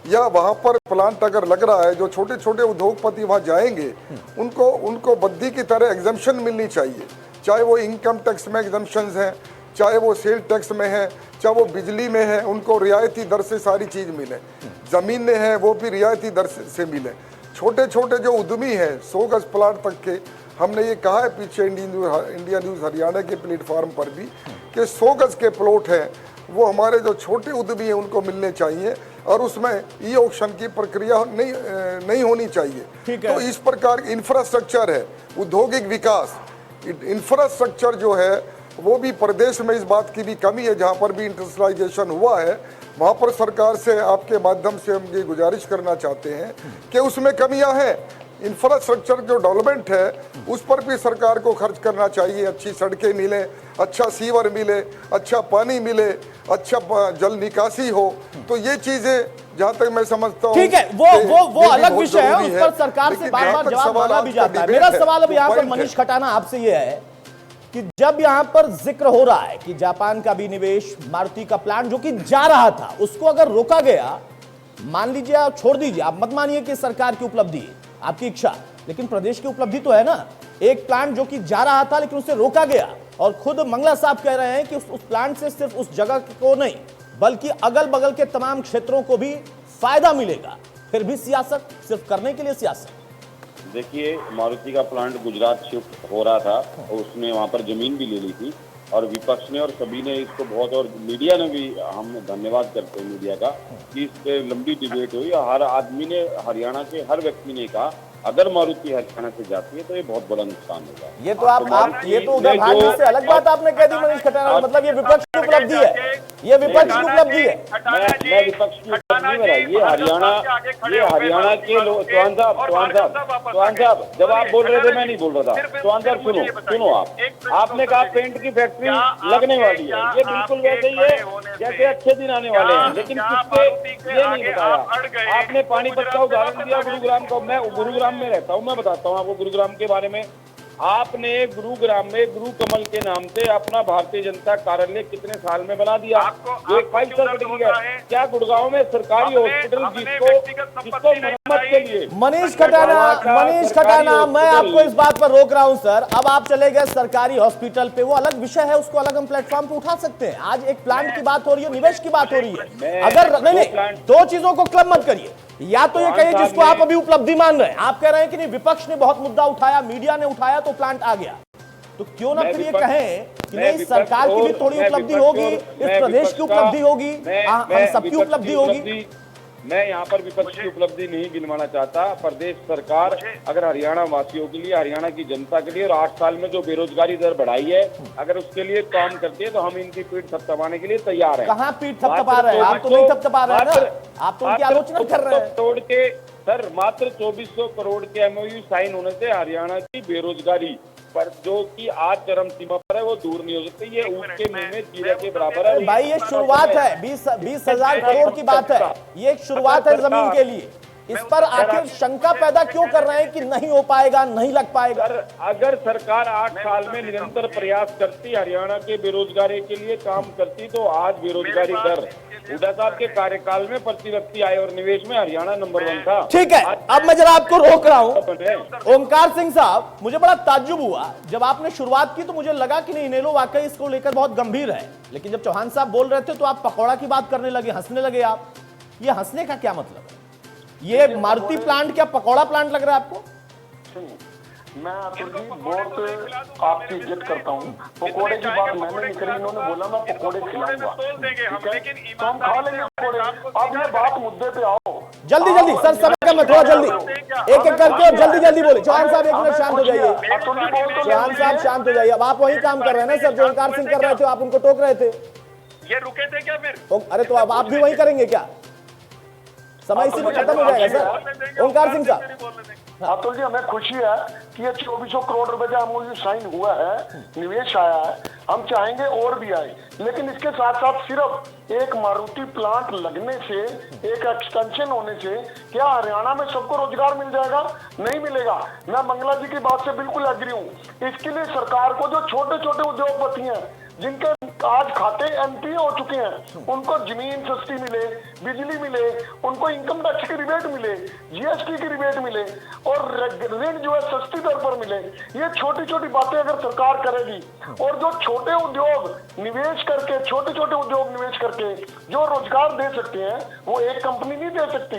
या वहाँ पर प्लांट अगर लग रहा है, जो छोटे छोटे उद्योगपति वहाँ जाएंगे उनको बद्दी की तरह एग्जम्पशन मिलनी चाहिए, चाहे वो इनकम टैक्स में एग्जम्पशंस हैं, चाहे वो सेल टैक्स में है, चाहे वो बिजली में है, उनको रियायती दर से सारी चीज़ मिले। ज़मीन में है वो भी रियायती दर से मिले। छोटे छोटे जो उद्यमी हैं 100 गज प्लाट तक के, हमने ये कहा है पीछे इंडिया न्यूज़ हरियाणा के प्लेटफॉर्म पर भी कि 100 गज के प्लॉट हैं वो हमारे जो छोटे उद्यमी हैं उनको मिलने चाहिए, और उसमें ई ऑक्शन की प्रक्रिया नहीं होनी चाहिए। तो इस प्रकार इंफ्रास्ट्रक्चर है, औद्योगिक विकास, इंफ्रास्ट्रक्चर जो है वो भी प्रदेश में इस बात की भी कमी है। जहाँ पर भी इंडस्ट्रियलाइजेशन हुआ है वहाँ पर सरकार से आपके माध्यम से हम ये गुजारिश करना चाहते हैं कि उसमें कमियां हैं। इंफ्रास्ट्रक्चर जो डेवलपमेंट है उस पर भी सरकार को खर्च करना चाहिए। अच्छी सड़कें मिले, अच्छा सीवर मिले, अच्छा पानी मिले, अच्छा जल निकासी हो, तो ये चीजें जहाँ तक मैं समझता हूँ ठीक है, वो अलग विषय है, उस पर सरकार से बार बार जवाब मांगा भी जाता है। मेरा सवाल अब यहाँ पर मनीष खटाना आपसे ये है कि जब यहां पर जिक्र हो रहा है कि जापान का भी निवेश, मारुति का प्लांट जो कि जा रहा था, उसको अगर रोका गया, मान लीजिए आप छोड़ दीजिए, आप मत मानिए कि सरकार की उपलब्धि है, आपकी इच्छा, लेकिन प्रदेश की उपलब्धि तो है ना। एक प्लांट जो कि जा रहा था लेकिन उसे रोका गया, और खुद मंगला साहब कह रहे हैं कि उस प्लांट से सिर्फ उस जगह को नहीं बल्कि अगल बगल के तमाम क्षेत्रों को भी फायदा मिलेगा। फिर भी सियासत, सिर्फ करने के लिए सियासत। देखिए, मारुति का प्लांट गुजरात शिफ्ट हो रहा था और उसने वहाँ पर जमीन भी ले ली थी, और विपक्ष ने और सभी ने इसको बहुत, और मीडिया ने भी, हम धन्यवाद करते हैं मीडिया का कि इस पे लंबी डिबेट हुई। और हर आदमी ने, हरियाणा के हर व्यक्ति ने कहा अगर मारुति हरियाणा से जाती है तो ये बहुत बड़ा नुकसान होगा। ये तो आप ये तो उधर भागने से अलग बात आपने कह दी मनीष खटाना, मतलब ये विपक्ष की उपलब्धि है, ये विपक्ष की उपलब्धि है। मैं विपक्ष की उपलब्धि में रहा, ये हरियाणा के लोग। चौहान साहब, जब आप बोल रहे थे मैं नहीं बोल रहा था। चौहान साहब सुनो आपने कहा पेंट की फैक्ट्री लगने वाली है, ये बिल्कुल वैसे ही है जैसे अच्छे दिन आने वाले हैं, लेकिन किसके ये नहीं बताया। आपने पानीपत का उदाहरण दिया, गुरुग्राम का। मैं गुरुग्राम में रहता हूं, मैं बताता हूं आपको गुरुग्राम के बारे में। आपने गुरुग्राम में गुरु कमल के नाम से अपना भारतीय जनता कार्यालय कितने साल में बना दिया, जो एक 5 स्टार रेटिंग है। क्या गुड़गांव में सरकारी हॉस्पिटल जिसको मरम्मत के लिए। मनीष खटाना, मैं आपको इस बात पर रोक रहा हूं सर। अब आप चले गए सरकारी हॉस्पिटल पे, वो अलग विषय है, उसको अलग हम प्लेटफॉर्म पे उठा सकते हैं। आज एक प्लांट की बात हो रही है, निवेश की बात हो रही है। अगर नहीं, दो चीजों को क्लब मत करिए। या तो ये कहिए जिसको आप अभी उपलब्धि मान रहे हैं, आप कह रहे हैं कि नहीं विपक्ष ने बहुत मुद्दा उठाया, मीडिया ने उठाया तो प्लांट आ गया, तो क्यों ना फिर ये कहें कि नहीं सरकार की भी थोड़ी उपलब्धि होगी, इस प्रदेश की उपलब्धि होगी, हम सबकी उपलब्धि होगी। मैं यहाँ पर विपक्ष की उपलब्धि नहीं गिनवाना चाहता। प्रदेश सरकार अगर हरियाणा वासियों के लिए, हरियाणा की जनता के लिए, और 8 साल में जो बेरोजगारी दर बढ़ाई है, अगर उसके लिए काम करती है तो हम इनकी पीठ थपथपाने के लिए तैयार हैं। कहाँ पीठ थपथपा रहे हैं? आप तो नहीं थपथपा रहे हैं ना, आप तो उनकी आलोचना कर रहे हैं। तोड़ के सर, मात्र 2400 करोड़ के MOU साइन होने से हरियाणा की बेरोजगारी पर, जो कि आज चरम सीमा पर है, वो दूर नहीं हो सकती। ये ऊँट के मुंह में जीरा के बराबर है भाई। ये शुरुआत है, 20,000 करोड़ की बात है, ये एक शुरुआत है जमीन के लिए। इस पर आखिर शंका पैदा क्यों कर रहे हैं कि नहीं हो पाएगा, नहीं लग पाएगा? अगर सरकार 8 साल में निरंतर प्रयास करती, हरियाणा के बेरोजगारी के लिए काम करती, तो आज बेरोजगारी दर हुड्डा साहब के कार्यकाल में प्रति व्यक्ति आय और निवेश में हरियाणा नंबर 1 था। ठीक है, अब मैं जरा आपको रोक रहा हूं। ओंकार सिंह साहब, मुझे बड़ा ताज्जुब हुआ जब आपने शुरुआत की, तो मुझे लगा कि नहीं इनेलो वाकई इसको लेकर बहुत गंभीर है, लेकिन जब चौहान साहब बोल रहे थे तो आप पकौड़ा की बात करने लगे, हंसने लगे आप। ये हंसने का क्या मतलब है? ये मारुति प्लांट क्या पकौड़ा प्लांट लग रहा है आपको? मैं अतुल जी बहुत आपकी इज्जत करता हूँ। पकोड़े की बात मैंने नहीं करी, इन्होंने बोला मैं पकोड़े खिलाऊंगा, ठीक है, तो हम खा लेंगे पकोड़े। अब ये बात मुद्दे पे आओ जल्दी जल्दी सर, समय कम है, थोड़ा जल्दी एक एक करके और जल्दी जल्दी बोले। चौहान साहब एक मिनट शांत हो जाइए, चौहान साहब शांत हो जाइए। अब आप वही काम कर रहे हैं ना सर जो ओंकार सिंह कर रहे थे, आप उनको टोक रहे थे। ये रुके थे क्या फिर? अरे तो अब आप भी वही करेंगे क्या? समय इसी में खत्म हो जाएगा सर। ओंकार सिंह साहब, अतुल जी, हमें खुशी है कि ये 2400 करोड़ रुपए का एमओयू साइन हुआ है, निवेश आया है। हम चाहेंगे और भी आए, लेकिन इसके साथ साथ सिर्फ एक मारुति प्लांट लगने से, एक एक्सटेंशन होने से क्या हरियाणा में सबको रोजगार मिल जाएगा? नहीं मिलेगा। मैं मंगला जी की बात से बिल्कुल एग्री हूँ। इसके लिए सरकार को जो छोटे छोटे उद्योगपति हैं जिनके आज खाते एमपी हो चुके हैं, उनको जमीन सस्ती मिले, बिजली मिले, उनको इनकम टैक्स की रिबेट मिले, जीएसटी की रिबेट मिले और ऋण जो है सस्ती दर पर मिले। ये छोटी छोटी बातें अगर सरकार करेगी और जो छोटे उद्योग निवेश करके, छोटे छोटे उद्योग निवेश करके जो रोजगार दे सकते हैं, वो एक कंपनी नहीं दे सकती।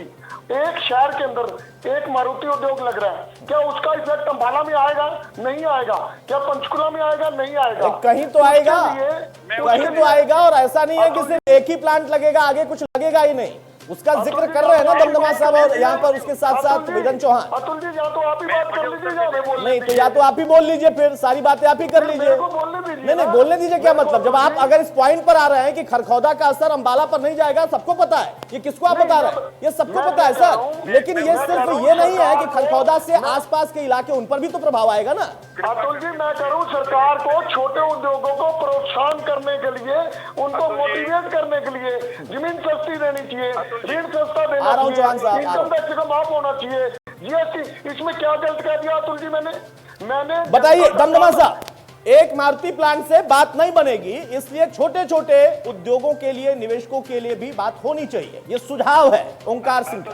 एक शहर के अंदर एक मारुति उद्योग लग रहा है, क्या उसका इफेक्ट अंबाला में आएगा? नहीं आएगा। क्या पंचकुला में आएगा? नहीं आएगा। कहीं तो आएगा, कहीं तो आएगा। और ऐसा नहीं है कि सिर्फ एक ही प्लांट लगेगा, आगे कुछ लगेगा ही नहीं। उसका जिक्र कर रहे हैं ना दमदमा साहब, और यहाँ पर उसके साथ साथ विजन चौहान। अतुल जी, या तो आप ही बात कर लीजिए या मैं बोल नहीं तो या तो आप ही बोल लीजिए, फिर सारी बातें आप ही कर लीजिए। नहीं नहीं, बोलने दीजिए। क्या मतलब, जब आप अगर इस पॉइंट पर आ रहे हैं कि खरखौदा का असर अंबाला पर नहीं जाएगा, सबको पता है। ये किसको आप बता रहे हैं? ये सबको पता है सर, लेकिन ये सिर्फ ये नहीं है कि खरखौदा से आसपास के इलाके, उन पर भी तो प्रभाव आएगा ना। अतुल जी, मैं करूं सरकार को छोटे उद्योगों को प्रोत्साहन करने के लिए, उनको मोटिवेट करने के लिए जमीन सस्ती देनी चाहिए, ऋण सस्ता देना चाहिए, इनकम टैक्स का माफ होना चाहिए, जीएसटी। इसमें क्या गलत कह दिया अतुल जी मैंने बताइए दमदमा साहब। एक मारुति प्लांट से बात नहीं बनेगी, इसलिए छोटे छोटे उद्योगों के लिए, निवेशकों के लिए भी बात होनी चाहिए। ये सुझाव है ओंकार सिंह का।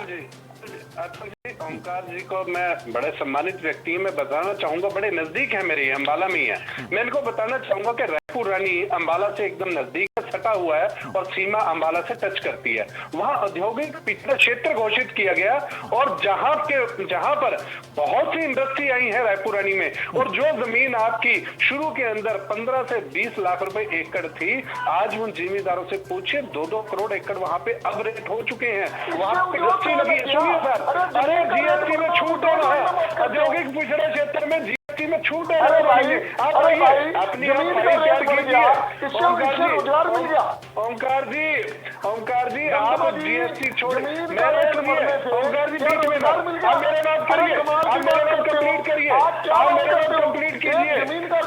अतुल जी, ओंकार जी को मैं बड़े सम्मानित व्यक्ति मैं बताना चाहूंगा, बड़े नजदीक है मेरे, अंबाला में ही है। मैं इनको बताना चाहूंगा कि रायपुर रानी अंबाला से एकदम नजदीक सटा हुआ है और सीमा अंबाला से टच करती है। वहां औद्योगिक पिछड़ा क्षेत्र घोषित किया गया और जहां पर बहुत सी इंडस्ट्री आई है रायपुर रानी में, और जो जमीन आपकी शुरू के अंदर 15 से 20 लाख रुपए एकड़ थी, आज उन जिम्मेदारों से पूछे 2-2 करोड़ एकड़ वहां पे अब रेट हो चुके हैं। वहां पे इंडस्ट्री लगी है। सुनिए सर, अरे जीएसटी में छूट हो रहा है, औद्योगिक पिछड़े क्षेत्र में जीएसटी में छूट है। अरे भाई, आप अपनी ओंकार जी आप जीएसटी छोड़, मेरे ओंकार जी बीच में आप मेरे बात करिए, आप मेरे बात कंप्लीट करिए, आप मेरे बात कंप्लीट कीजिए,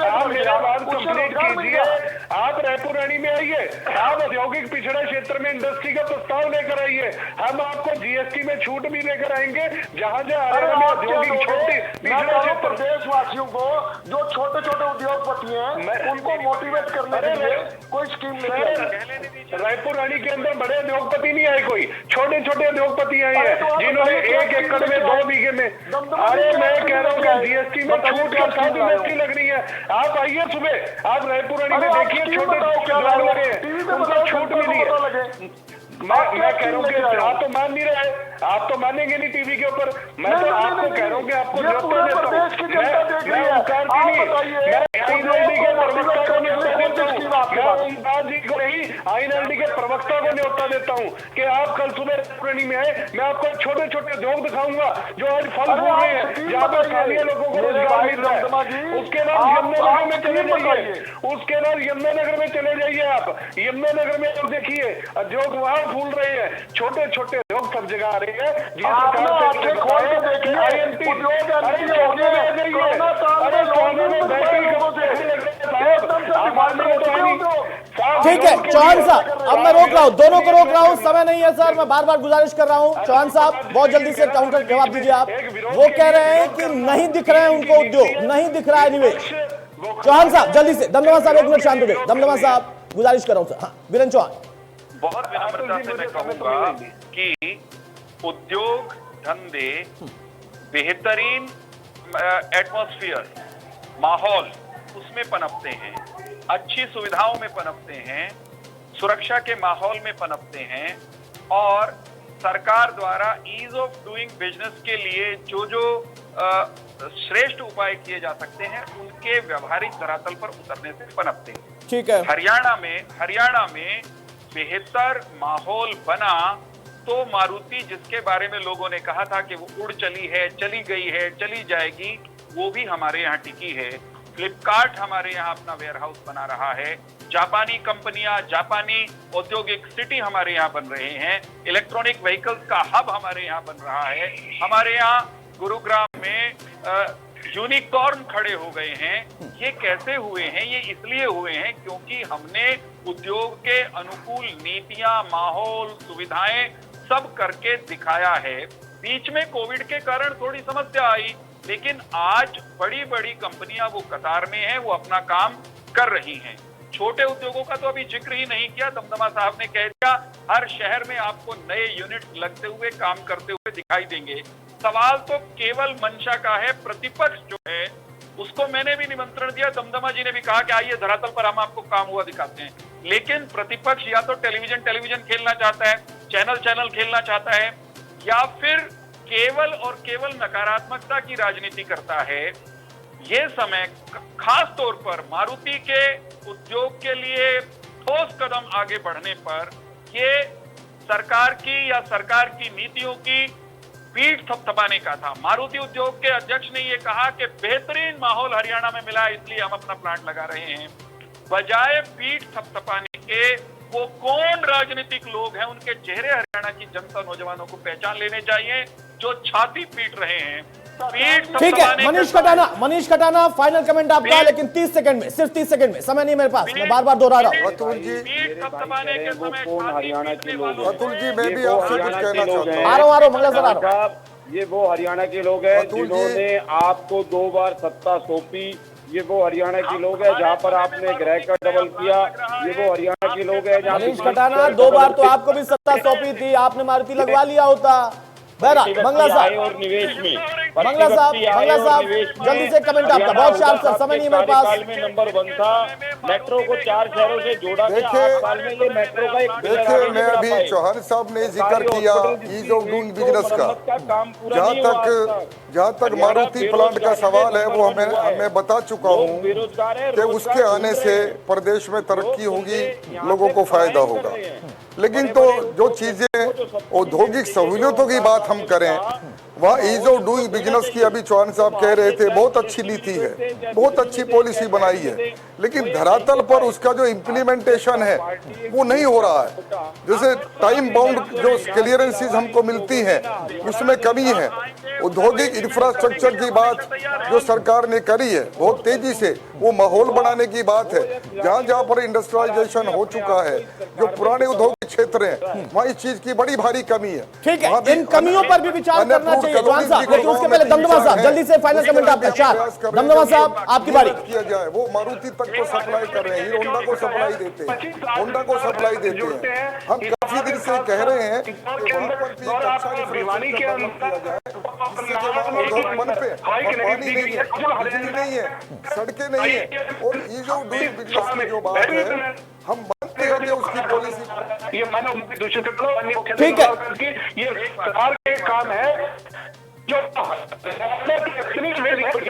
आप मेरा बात कंप्लीट कीजिए। आप रायपुर रानी में आइए, आप औद्योगिक पिछड़े क्षेत्र में इंडस्ट्री का प्रस्ताव लेकर आइए, हम आपको जीएसटी में छूट भी लेकर आएंगे। जहां औद्योगिक छोटे पिछड़े क्षेत्र, देशवासियों को जो छोटे छोटे उद्योगपति हैं, उनको मोटिवेट करने के लिए कोई स्कीम लेके आए। रायपुर रानी के अंदर बड़े उद्योगपति नहीं आए, कोई छोटे छोटे उद्योगपति आए हैं जिन्होंने 1 एकड़ में 2 बीघे में। अरे मैं कह रहा हूँ जीएसटी में छूट का साथ इंडस्ट्री लग रही है। आप आइए सुबह, आप रायपुर रानी में देखिए, छोटे उद्योग लगे हैं, उनको छूट मिली है। मैं कह रहा हूँ कि आप तो मान नहीं रहे, आप तो मानेंगे नहीं टीवी के ऊपर। मैं तो आपको कह रहा हूँ कि आपको न्योता देता हूँ। मैं ओंकार जी नहीं, मैं आईएनएलडी के प्रवक्ता को न्योता देता हूँ, मैं ओंकार जी को नहीं, आईएनएलडी के प्रवक्ता को न्योता देता हूँ कि आप कल सुबह रायपुर में आए, मैं आपको छोटे छोटे उद्योग दिखाऊंगा जो आज फल फूल रहे हैं, जहाँ पर स्थानीय लोगों को रोजगार मिल रहा है। उसके बाद यमुनानगर में चले जाइए, उसके बाद यमुनानगर में चले जाइए आप, यमुनानगर में आप देखिए उद्योग वहां फूल रहे हैं, छोटे छोटे उद्योग सब जगह आ रहे हैं। ठीक है चौहान साहब, अब मैं रोक रहा हूं, दोनों को रोक रहा हूं, समय नहीं है सर, मैं बार बार गुजारिश कर रहा हूं। चौहान साहब बहुत जल्दी से काउंटर जवाब दीजिए आप। वो कह रहे हैं कि नहीं दिख रहे हैं उनको उद्योग, नहीं दिख रहा है निवेश। चौहान साहब जल्दी से, दमदमा साहब 1 मिनट शांत हो गए, दमदमा साहब गुजारिश कर रहा हूं सर। हाँ वीरेंद्र चौहान। बहुत विनम्रता से मैं कहूंगा कि उद्योग धंधे बेहतरीन एटमॉस्फेयर, माहौल उसमें पनपते हैं, अच्छी सुविधाओं में पनपते हैं, सुरक्षा के माहौल में पनपते हैं, और सरकार द्वारा ईज ऑफ डूइंग बिजनेस के लिए जो श्रेष्ठ उपाय किए जा सकते हैं, उनके व्यवहारिक धरातल पर उतरने से पनपते हैं। ठीक है, हरियाणा में बेहतर माहौल बना तो मारुति, जिसके बारे में लोगों ने कहा था कि वो उड़ चली है, चली गई है, चली जाएगी, वो भी हमारे यहाँ टिकी है। फ्लिपकार्ट हमारे यहाँ अपना वेयरहाउस बना रहा है। जापानी कंपनियां, जापानी औद्योगिक सिटी हमारे यहाँ बन रहे हैं। इलेक्ट्रॉनिक व्हीकल्स का हब हमारे यहाँ बन रहा है। हमारे यहाँ गुरुग्राम में यूनिकॉर्न खड़े हो गए हैं। ये कैसे हुए हैं? ये इसलिए हुए हैं क्योंकि हमने उद्योग के अनुकूल नीतियां, माहौल, सुविधाएं सब करके दिखाया है। बीच में कोविड के कारण थोड़ी समस्या आई, लेकिन आज बड़ी बड़ी कंपनियां वो कतार में हैं, वो अपना काम कर रही हैं। छोटे उद्योगों का तो अभी जिक्र ही नहीं किया। दमदमा साहब ने कह दिया, हर शहर में आपको नए यूनिट लगते हुए, काम करते हुए दिखाई देंगे। सवाल तो केवल मंशा का है। प्रतिपक्ष जो है उसको मैंने भी निमंत्रण दिया, दमदमा जी ने भी कहा कि आइए धरातल पर हम आपको काम हुआ दिखाते हैं। लेकिन प्रतिपक्ष या तो टेलीविजन खेलना चाहता है, चैनल खेलना चाहता है, या फिर केवल और केवल नकारात्मकता की राजनीति करता है। ये समय खास तौर पर मारुति के उद्योग के लिए ठोस कदम आगे बढ़ने पर ये सरकार की या सरकार की नीतियों की पीठ थपथपाने का था। मारुति उद्योग के अध्यक्ष ने ये कहा कि बेहतरीन माहौल हरियाणा में मिला, इसलिए हम अपना प्लांट लगा रहे हैं। बजाय पीठ थपथपाने के वो कौन राजनीतिक लोग हैं, उनके चेहरे हरियाणा की जनता, नौजवानों को पहचान लेने चाहिए, जो छाती पीट रहे हैं। ठीक है, मनीष खटाना फाइनल कमेंट आपका, लेकिन 30 सेकंड में, सिर्फ 30 सेकंड में, समय नहीं मेरे पास, मैं बार बार दोहरा रहा हूं। अतुल जी, हरियाणा के लोग, अतुल जी, मैं भी आपसे कुछ कहना चाहता हूँ। आ रहा हूं मंगला सर, आ रहा हूं। ये वो हरियाणा के लोग हैं जिन्होंने आपको 2 बार सत्ता सौंपी। ये वो हरियाणा के लोग हैं जहाँ पर आपने गृह का डबल किया। ये वो हरियाणा के लोग हैं जहाँ मनीष खटाना 2 बार तो आपको भी सत्ता सौंपी थी, आपने मारुति लगवा लिया होता। मंगला साहब और निवेश में, मंगला साहब जल्दी से कमेंट आपका, बहुत शार्प सर, समय नहीं मेरे पास। में नंबर 1 था। मेट्रो को 4 शहरों से जोड़ा गया। 8 साल में ये मेट्रो का एक देखिए, मैं अभी चौहान साहब ने जिक्र किया ईज ऑफ डूइंग बिजनेस का। जहाँ तक मारुति प्लांट का सवाल है, वो मैं बता चुका हूँ कि उसके आने से प्रदेश में तरक्की होगी, लोगों को फायदा होगा। लेकिन तो जो चीजें औद्योगिक सहूलियतों की बात हम करें, वहाँ ईज ऑफ डूइंग बिजनेस की अभी चौहान साहब कह रहे थे, बहुत अच्छी नीति है, बहुत अच्छी पॉलिसी बनाई है, लेकिन धरातल पर उसका जो इम्प्लीमेंटेशन है वो नहीं हो रहा है। जैसे टाइम बाउंड जो क्लियरेंसेस हमको मिलती हैं, उसमें कमी है। औद्योगिक इंफ्रास्ट्रक्चर की बात जो सरकार ने करी है बहुत तेजी से, वो माहौल बनाने की बात है। जहाँ जहाँ पर इंडस्ट्रियलाइजेशन हो चुका है, जो पुराने उद्योग क्षेत्र हैं, वहाँ इस चीज की बड़ी भारी कमी है। ठीक है, इन कमियों पर भी विचार करना चाहिए जवान साहब, लेकिन उसके पहले दमदमा साहब जल्दी से फाइनल कमेंट आपका। दमदमा साहब आपकी बारी। किया जाए, वो मारुति तक को सप्लाई कर रहे हैं, हीरो होंडा को सप्लाई देते हैं, होंडा को सप्लाई देते हैं। हम काफी दिन से कह रहे हैं कि वहाँ पर भी भिवानी के अंदर पानी नहीं है, बिजली नहीं है, सड़कें नहीं है, और ईज ऑफ डूइंग बिजनेस की जो बात है, हम मानते हैं कि उसकी पॉलिसी ये मानो दूषित ठीक है, ये सरकार के काम है जो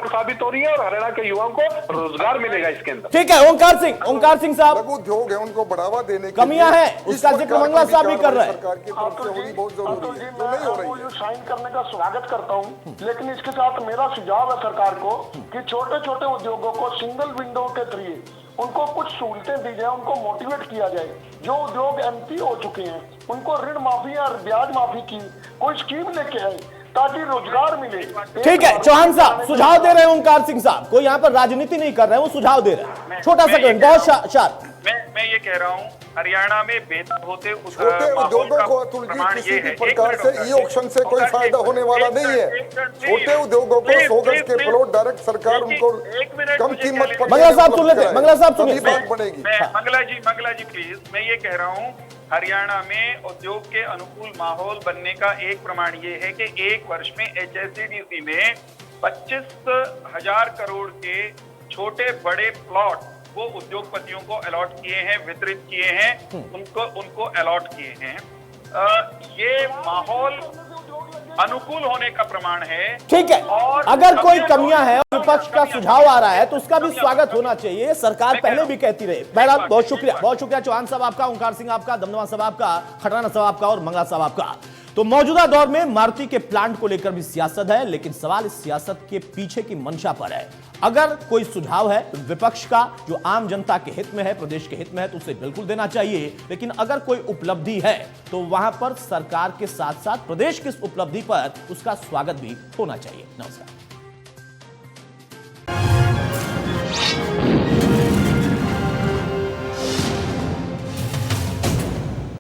साबित हो रही है, और हरियाणा के युवाओं को रोजगार मिलेगा इसके अंदर। ठीक है, ओंकार सिंह साहब, लघु उद्योग है, उनको बढ़ावा देने की कमियां हैं, उसका जिक्र मंगला साहब भी कर रहे हैं। सरकार की तरफ से होनी बहुत जरूरी है, जो नहीं हो रही है। साइन करने का स्वागत करता हूं, लेकिन इसके साथ मेरा सुझाव है सरकार को कि छोटे छोटे उद्योगों को सिंगल विंडो के जरिए उनको कुछ सहूलतें दी जाए, उनको मोटिवेट किया जाए। जो उद्योग एमपी हो चुके हैं उनको ऋण माफी या ब्याज माफी की कोई स्कीम लेके आए ताकि रोजगार मिले। ठीक है, चौहान साहब सुझाव दे रहे हैं, ओंकार सिंह साहब कोई यहाँ पर राजनीति नहीं कर रहे हैं, वो सुझाव दे रहे हैं। छोटा सा कमेंट, बहुत शार्प। मैं ये कह रहा हूँ, हरियाणा में बेहतर होते छोटे उद्योगों को अतुल जी किसी भी प्रकार से ई ऑक्शन से कोई फायदा होने वाला नहीं है। छोटे उद्योगों को 100 गज के प्लॉट डायरेक्ट सरकार उनको कम कीमत पर, मंगला साहब सुन लेते, मंगला साहब सुनिए, बात बढ़ेगी। मंगला जी प्लीज, मैं ये कह रहा हूँ, हरियाणा में उद्योग के अनुकूल माहौल बनने का एक प्रमाण ये है कि 1 वर्ष में HSCDC ने 25,000 करोड़ के छोटे बड़े प्लॉट वो उद्योगपतियों को अलॉट किए हैं, वितरित किए हैं, उनको अलॉट किए हैं। ये माहौल अनुकूल होने का प्रमाण है। ठीक है, अगर कोई कमियां हैं विपक्ष का सुझाव आ रहा है तो उसका भी स्वागत होना चाहिए, सरकार पहले भी कहती रही। बहरहाल बहुत शुक्रिया चौहान साहब आपका, ओंकार सिंह आपका, दमदमा साहब आपका, खटराना साहब आपका और मंगला साहब आपका। तो मौजूदा दौर में मारुति के प्लांट को लेकर भी सियासत है, लेकिन सवाल इस सियासत के पीछे की मंशा पर है। अगर कोई सुझाव है विपक्ष का जो आम जनता के हित में है, प्रदेश के हित में है, तो उसे बिल्कुल देना चाहिए। लेकिन अगर कोई उपलब्धि है तो वहां पर सरकार के साथ साथ प्रदेश की इस उपलब्धि पर उसका स्वागत भी होना चाहिए। नमस्कार।